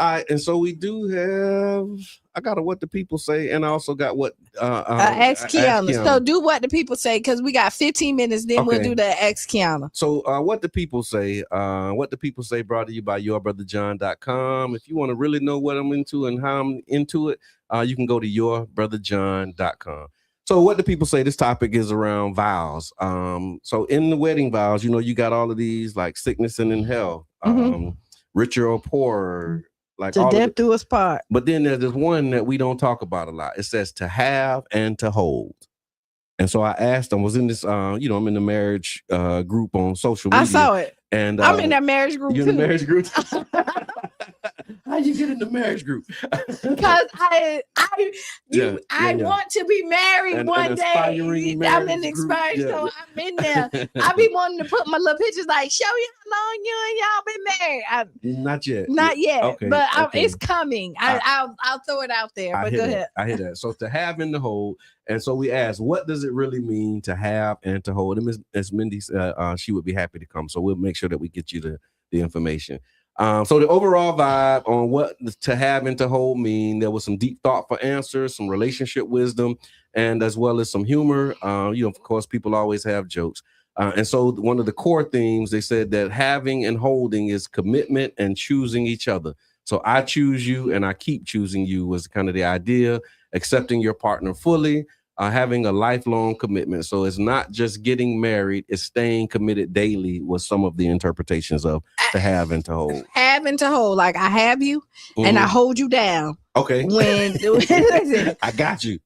All right, and so we do have. I got a what the people say, and I also got what ask Qiana. So do what the people say, because we got 15 minutes. Then we'll do the ask Qiana. So what the people say. What the people say brought to you by yourbrotherjohn.com. If you want to really know what I'm into and how I'm into it, you can go to yourbrotherjohn.com. So what the people say, this topic is around vows. So in the wedding vows, you got all of these like sickness and in health, richer or poorer. Like to death do us part. But then there's this one that we don't talk about a lot. It says to have and to hold. And so I asked them, was in this, I'm in the marriage group on social media. I saw it. And I'm in that marriage group too. You're in the marriage group? How you get in the marriage group? Because I want to be married one day. I'm in expiring, so I'm in there. I be wanting to put my little pictures like, show you how long you and y'all been married. Not yet. Okay. But it's coming. I'll throw it out there. But go ahead. I hear that. So to have and to hold. And so we asked, what does it really mean to have and to hold? And as Mindy said, she would be happy to come. So we'll make sure that we get you the information. So the overall vibe on what to have and to hold mean, there was some deep thoughtful answers, some relationship wisdom, and as well as some humor. Of course, people always have jokes. And so one of the core themes, they said that having and holding is commitment and choosing each other. So I choose you and I keep choosing you was kind of the idea, accepting your partner fully, having a lifelong commitment. So it's not just getting married, it's staying committed daily was some of the interpretations of to have and to hold. Have and to hold, like I have you and I hold you down. Okay. Listen, I got you.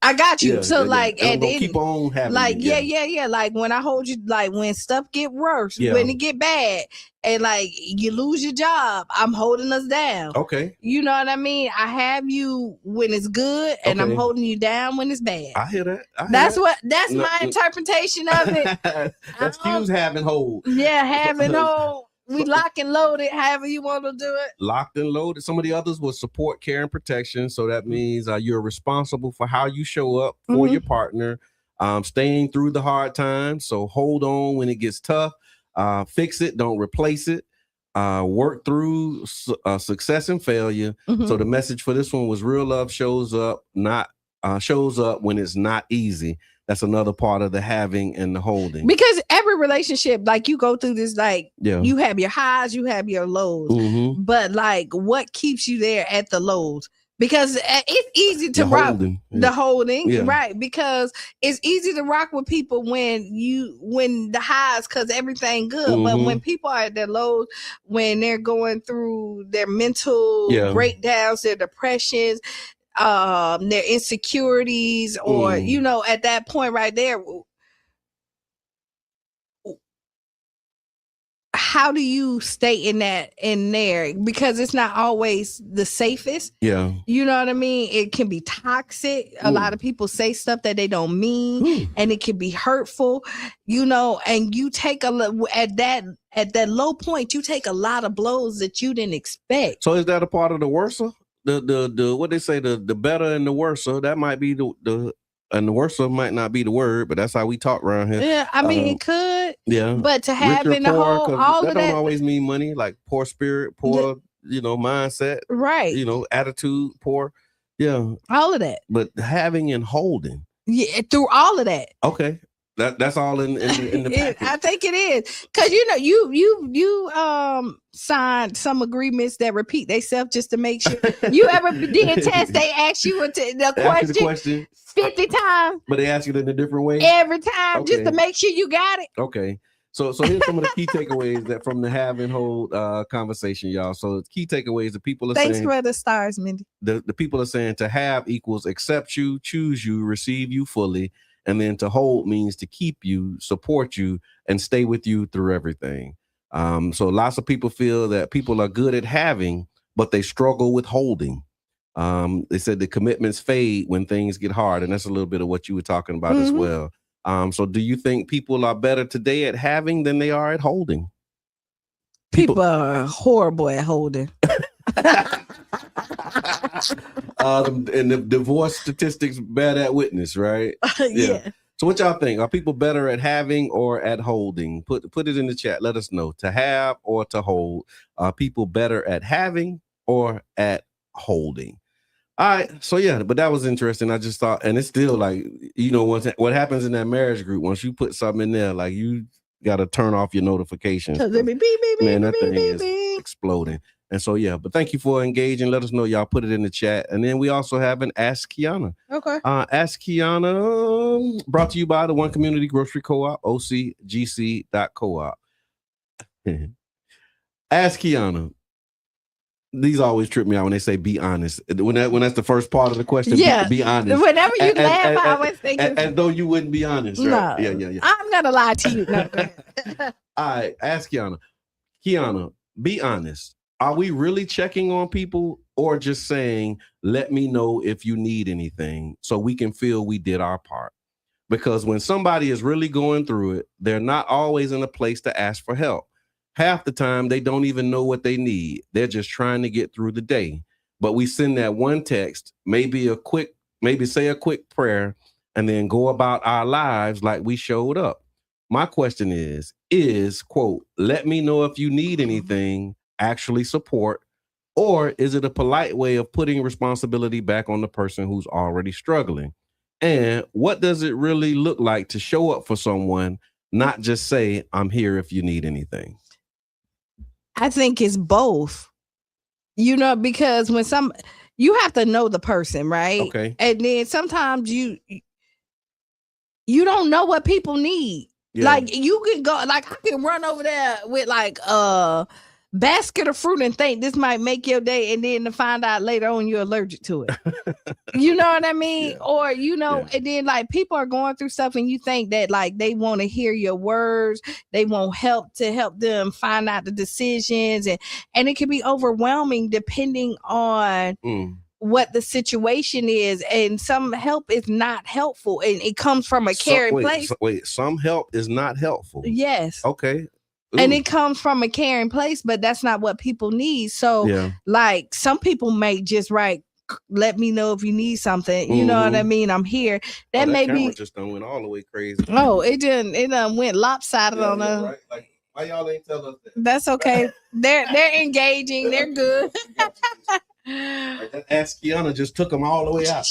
So like, and keep on having like, you. Like when I hold you, like when stuff get worse, when it get bad, and like you lose your job, I'm holding us down. Okay. You know what I mean? I have you when it's good, and I'm holding you down when it's bad. I hear that. That's my interpretation of it. That's Q's have and hold. Yeah, have and hold. We lock and loaded, however you want to do it. Locked and loaded. Some of the others will support, care, and protection. So that means you're responsible for how you show up for your partner, staying through the hard times. So hold on when it gets tough. Fix it, don't replace it. Work through success and failure. So the message for this one was real love shows up when it's not easy. That's another part of the having and the holding. Because every relationship, like you go through this, like you have your highs, you have your lows. But like what keeps you there at the lows? because it's easy to rock the holding, right? Because it's easy to rock with people when the highs, because everything good. But when people are at their lows, when they're going through their mental breakdowns, their depressions, their insecurities, or at that point right there, how do you stay in there? Because it's not always the safest. Yeah. You know what I mean? It can be toxic. A lot of people say stuff that they don't mean, and it can be hurtful, and you take at that low point, you take a lot of blows that you didn't expect. So is that a part of the worser? The what they say, the better and the worser, that might be the and the worser might not be the word, but that's how we talk around here. Yeah, I mean, it could. Yeah. But to have in the whole, all of that don't always mean money, like poor spirit, poor, mindset. Right. Attitude, poor. Yeah. All of that. But having and holding. Yeah, through all of that. Okay. That's all in the package. I think it is. Because you signed some agreements that repeat themselves just to make sure. You ever did a test, they ask you the question 50 times. But they ask you in a different way? Every time, just to make sure you got it. Okay. So here's some of the key takeaways that from the have and hold conversation, y'all. So the key takeaways, the people are saying. Thanks for the stars, Mindy. The people are saying to have equals accept you, choose you, receive you fully. And then to hold means to keep you, support you, and stay with you through everything. So lots of people feel that people are good at having, but they struggle with holding. They said the commitments fade when things get hard. And that's a little bit of what you were talking about as well. So do you think people are better today at having than they are at holding? People are horrible at holding. And the divorce statistics bear that witness, right? Yeah. So what y'all think? Are people better at having or at holding? Put it in the chat. Let us know. To have or to hold. Are people better at having or at holding? All right. So yeah, but that was interesting. I just thought, and it's still like, what happens in that marriage group, once you put something in there, like you got to turn off your notifications. Man, that thing is exploding. And so, yeah, but thank you for engaging. Let us know. Y'all put it in the chat. And then we also have an Ask Qiana. Okay. Ask Qiana, brought to you by the One Community Grocery Co-op, ocgc.coop. Ask Qiana. These always trip me out when they say be honest. When that's the first part of the question, be honest. Whenever you laugh, I always think as though you wouldn't be honest, right? No, yeah. I'm going to lie to you. No, all right, ask Qiana. Qiana, be honest. Are we really checking on people or just saying, let me know if you need anything so we can feel we did our part? Because when somebody is really going through it, they're not always in a place to ask for help. Half the time, they don't even know what they need. They're just trying to get through the day. But we send that one text, maybe say a quick prayer, and then go about our lives like we showed up. My question is, quote, let me know if you need anything, actually support, or is it a polite way of putting responsibility back on the person who's already struggling? And what does it really look like to show up for someone, not just say, I'm here if you need anything? I think it's both, because when you have to know the person, right? Okay. And then sometimes you don't know what people need. Yeah. Like you can go, like I can run over there with like basket of fruit and think this might make your day, and then to find out later on you're allergic to it. You know what I mean? Yeah. Or and then like people are going through stuff and you think that like they want to hear your words, they want help them find out the decisions, and it can be overwhelming depending on what the situation is, and some help is not helpful, and it comes from a caring place. Some help is not helpful. Yes. Okay. Ooh. And it comes from a caring place, but that's not what people need. So like some people may just let me know if you need something. You know what I mean? I'm here. That may be just done went all the way crazy. Oh, it done went lopsided on us. Right? Like, why y'all ain't tell us that? That's okay. They're engaging, they're good. That Ask Qiana just took them all the way out.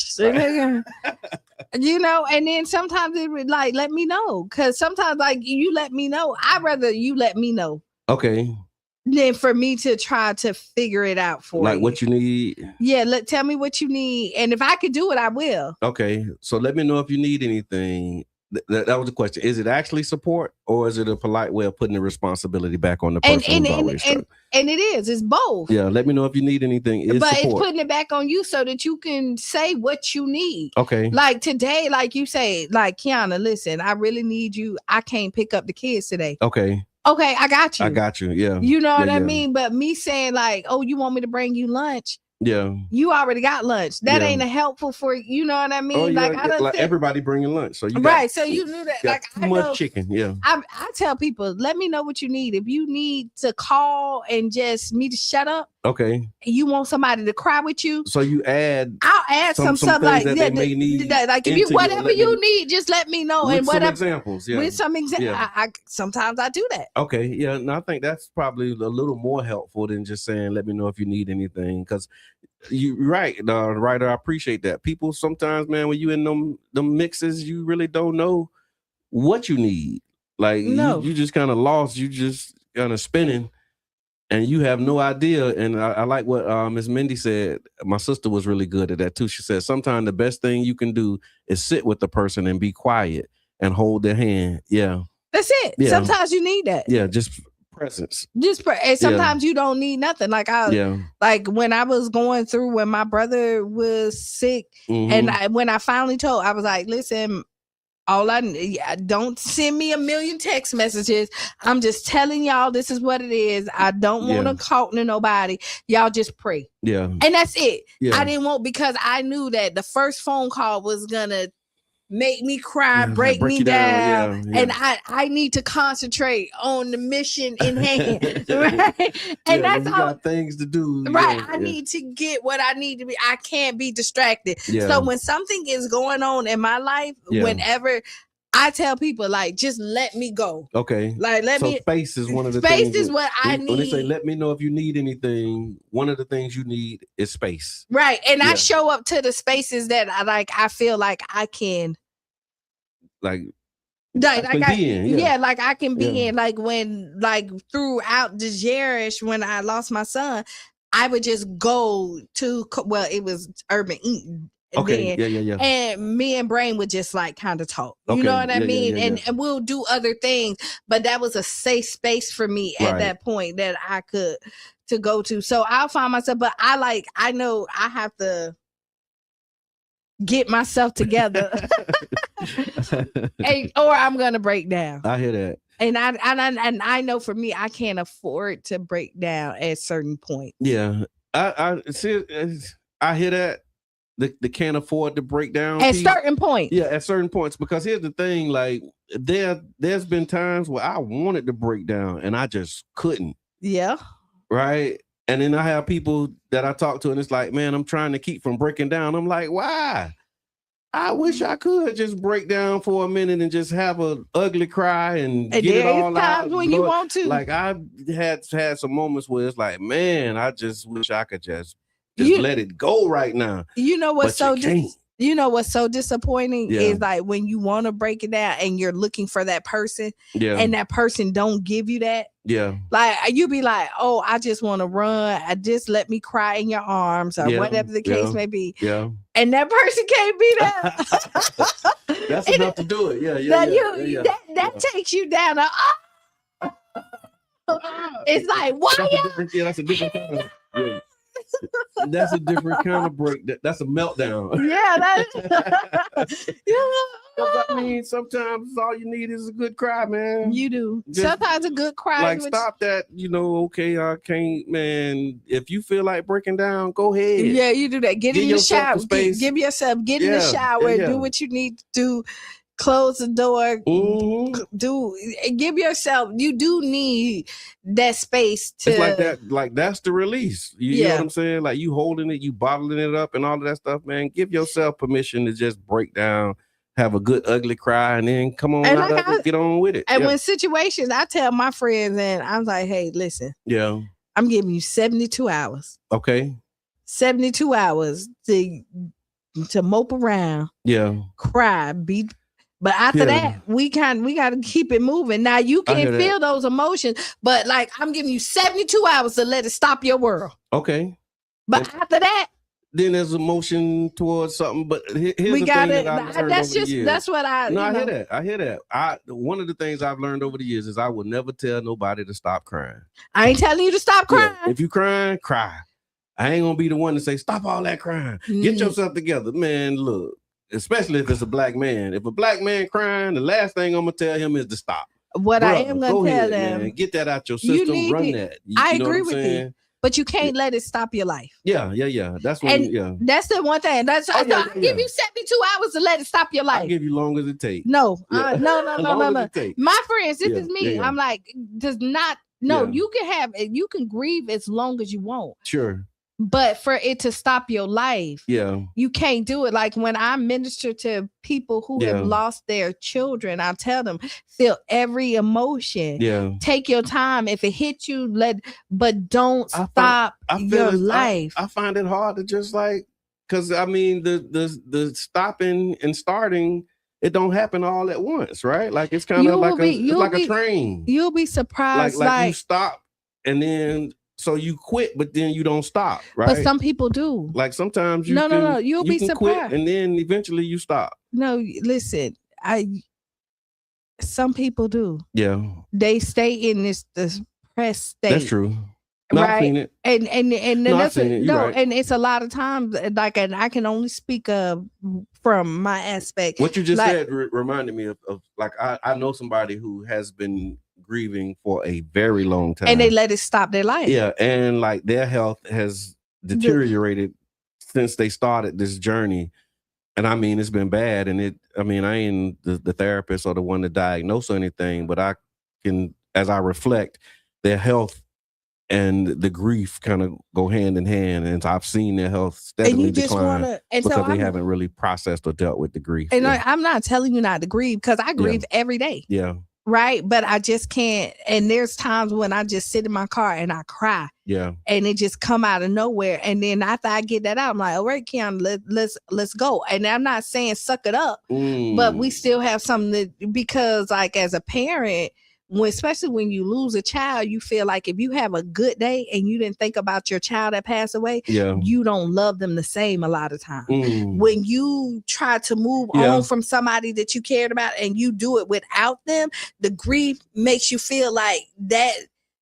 And then sometimes it would like let me know, because sometimes like you let me know. I'd rather you let me know. Okay. than for me to try to figure it out for like you. what you need. Yeah, tell me what you need, and if I could do it, I will. Okay, so let me know if you need anything. That was the question. Is it actually support, or is it a polite way of putting the responsibility back on the person who's already struggling? And it is. It's both. Yeah, let me know if you need anything. But support. it's putting it back on you so that you can say what you need. Okay. Like today, like you say, like, Qiana, listen, I really need you. I can't pick up the kids today. Okay. Okay, I got you. I got you. Yeah. You know what I mean? But me saying like, oh, you want me to bring you lunch? Yeah. You already got lunch. That ain't helpful for you. Know what I mean? Oh, yeah, like, I don't like everybody bringing lunch. So you right. So you knew that. Like, too much chicken. Yeah. I tell people, let me know what you need. If you need to call and just me to shut up. Okay. You want somebody to cry with you. So you add. I'll add some stuff like that they may need. Like if you whatever you need, just let me know. With and whatever some examples. Yeah. With some examples. Yeah. I sometimes I do that. Okay. Yeah. No, I think that's probably a little more helpful than just saying, let me know if you need anything. Because you're right, writer. I appreciate that. People sometimes, man, when you in them mixes, you really don't know what you need. Like you just kind of lost. You just kind of spinning, and you have no idea. And I like what Miss Mindy said. My sister was really good at that too. She said sometimes the best thing you can do is sit with the person and be quiet and hold their hand. Yeah, that's it. Yeah. Sometimes you need that. Yeah, just presence. And sometimes you don't need nothing. Like like when I was going through when my brother was sick, and when I finally told, I was like, listen, don't send me a million text messages. I'm just telling y'all this is what it is. I don't want to talk to nobody. Y'all just pray. Yeah. And that's it. Yeah. I didn't want, because I knew that the first phone call was gonna make me cry, break me down. And I need to concentrate on the mission in hand. Right? And that's all. Got things to do. Right. I need to get what I need to be. I can't be distracted. So when something is going on in my life, whenever I tell people, like, just let me go. Okay. Like, space is one of the things. Space is what I need. When they say, let me know if you need anything, one of the things you need is space. Right. And I show up to the spaces that I feel like I can. Like I can be in. Like when, like throughout the Jerish, when I lost my son, I would just go to, it was urban eating. Okay. Then, and me and Brain would just like kind of talk. You know what I mean? And we'll do other things, but that was a safe space for me at that point that I could to go to. So I'll find myself, but I know I have to get myself together or I'm gonna break down. I hear that. And I know for me, I can't afford to break down at certain points. Yeah. I see. I hear that. They can't afford to break down at certain points. Yeah, at certain points. Because here's the thing, like there's been times where I wanted to break down and I just couldn't. Yeah. Right. And then I have people that I talk to and it's like, man, I'm trying to keep from breaking down. I'm like, why? I wish I could just break down for a minute and just have a ugly cry and get it all out. When you want to. Like I had some moments where it's like, man, I just wish I could just let it go right now. You know what's what's so disappointing is like when you want to break it down and you're looking for that person and that person don't give you that. Yeah. Like you be like, oh, I just want to run. I just let me cry in your arms or whatever the case may be. Yeah. And that person can't be there. That's enough to do it. Yeah. That takes you down. It's like, why? That's a different kind of, that's a different kind of break. That's a meltdown. Yeah, I mean, sometimes all you need is a good cry, man. You do. Sometimes a good cry. Like, stop that. Okay, I can't, man. If you feel like breaking down, go ahead. Yeah, you do that. Get in the shower. Give yourself. Get in the shower. Do what you need to do. Close the door. Give yourself. You do need that space to. It's like that. Like that's the release. You know what I'm saying? Like you holding it, you bottling it up, and all of that stuff, man. Give yourself permission to just break down, have a good ugly cry, and then come on out of it, get on with it. And when situations, I tell my friends, and I'm like, hey, listen. Yeah. I'm giving you 72 hours. Okay. 72 hours to mope around. Yeah. Cry. But after that, we got to keep it moving. Now you can feel those emotions, but like I'm giving you 72 hours to let it stop your world. Okay. But after that, then there's emotion towards something. But here's the thing that I've learned over the years. That's what I hear that. I hear that. One of the things I've learned over the years is I will never tell nobody to stop crying. I ain't telling you to stop crying. Yeah, if you crying, cry. I ain't gonna be the one to say, stop all that crying. Get yourself together. Man, look, especially if it's a black man. If a black man crying, the last thing I'm gonna tell him is to stop. What I am gonna tell them, man, get that out your system, run that. I agree with you. But you can't let it stop your life. Yeah. That's when, that's the one thing. That's I give you 72 hours to let it stop your life. I'll give you long as it takes. No. My friends, this is me. I'm like, does not. No, you can grieve as long as you want. Sure. But for it to stop your life, you can't do it. Like when I minister to people who have lost their children, I tell them, feel every emotion. Yeah. Take your time. If it hits you, but don't stop your life. I find it hard to just like, because I mean the stopping and starting, it don't happen all at once, right? Like it's kind of like a train. You'll be surprised. Like you stop and then. So you quit, but then you don't stop, right? But some people do. Like sometimes you you'll be surprised, quit and then eventually you stop. No, listen, some people do. Yeah, they stay in this depressed state. That's true. No, right, I've seen it. And I've seen it. Right. And it's a lot of times like, and I can only speak from my aspect. What you just said reminded me of like I know somebody who has been grieving for a very long time, and they let it stop their life. Yeah, and like their health has deteriorated since they started this journey, and I mean it's been bad. And I ain't the therapist or the one to diagnose or anything, but I can, as I reflect, their health and the grief kind of go hand in hand, and I've seen their health steadily decline because they haven't really processed or dealt with the grief. And I'm not telling you not to grieve, because I grieve every day. Yeah. Right. But I just can't. And there's times when I just sit in my car and I cry. Yeah. And it just come out of nowhere. And then after I get that out, I'm like, all right, Qiana, let's go. And I'm not saying suck it up, but we still have something because like as a parent, especially when you lose a child, you feel like if you have a good day and you didn't think about your child that passed away, you don't love them the same a lot of times. When you try to move on from somebody that you cared about and you do it without them, the grief makes you feel like that.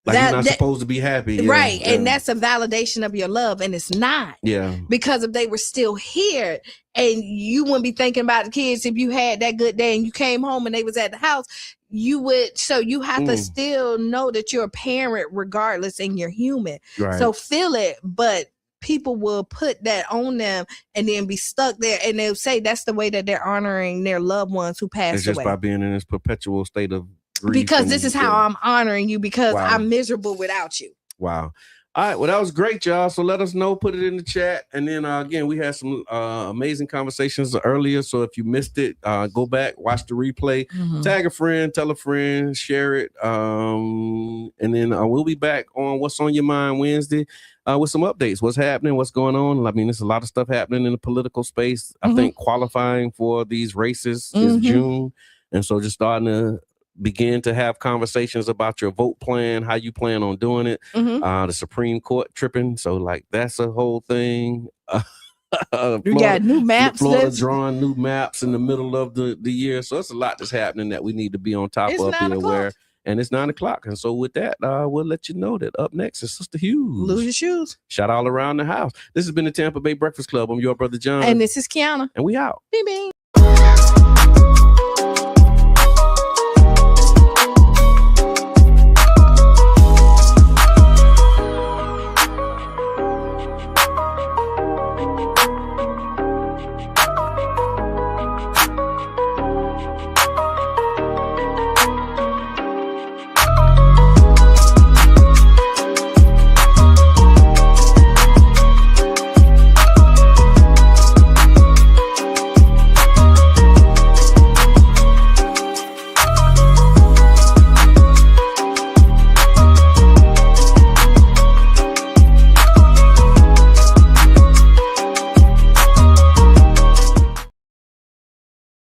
Like you're not supposed to be happy. Right. And that's a validation of your love. And it's not. Yeah. Because if they were still here and you wouldn't be thinking about the kids, if you had that good day and you came home and they was at the house, you would. So you have to still know that you're a parent regardless and you're human. Right. So feel it. But people will put that on them and then be stuck there. And they'll say that's the way that they're honoring their loved ones who passed away. It's just by being in this perpetual state of because this is how I'm honoring you because I'm miserable without you. Wow. All right. Well, that was great, y'all. So let us know, put it in the chat. And then again, we had some amazing conversations earlier. So if you missed it, go back, watch the replay, tag a friend, tell a friend, share it. And then we'll be back on What's on Your Mind Wednesday with some updates. What's happening? What's going on? I mean, there's a lot of stuff happening in the political space. I think qualifying for these races is June. And so just starting to begin to have conversations about your vote plan, how you plan on doing it. The Supreme Court tripping. So like that's a whole thing. You got new maps. Florida drawing new maps in the middle of the year. So it's a lot that's happening that we need to be on top of, be aware. And it's 9 o'clock. And so with that, we'll let you know that up next is Sister Hughes. Lose your shoes. Shout all around the house. This has been the Tampa Bay Breakfast Club. I'm your brother John. And this is Qiana. And we out. Bing, bing.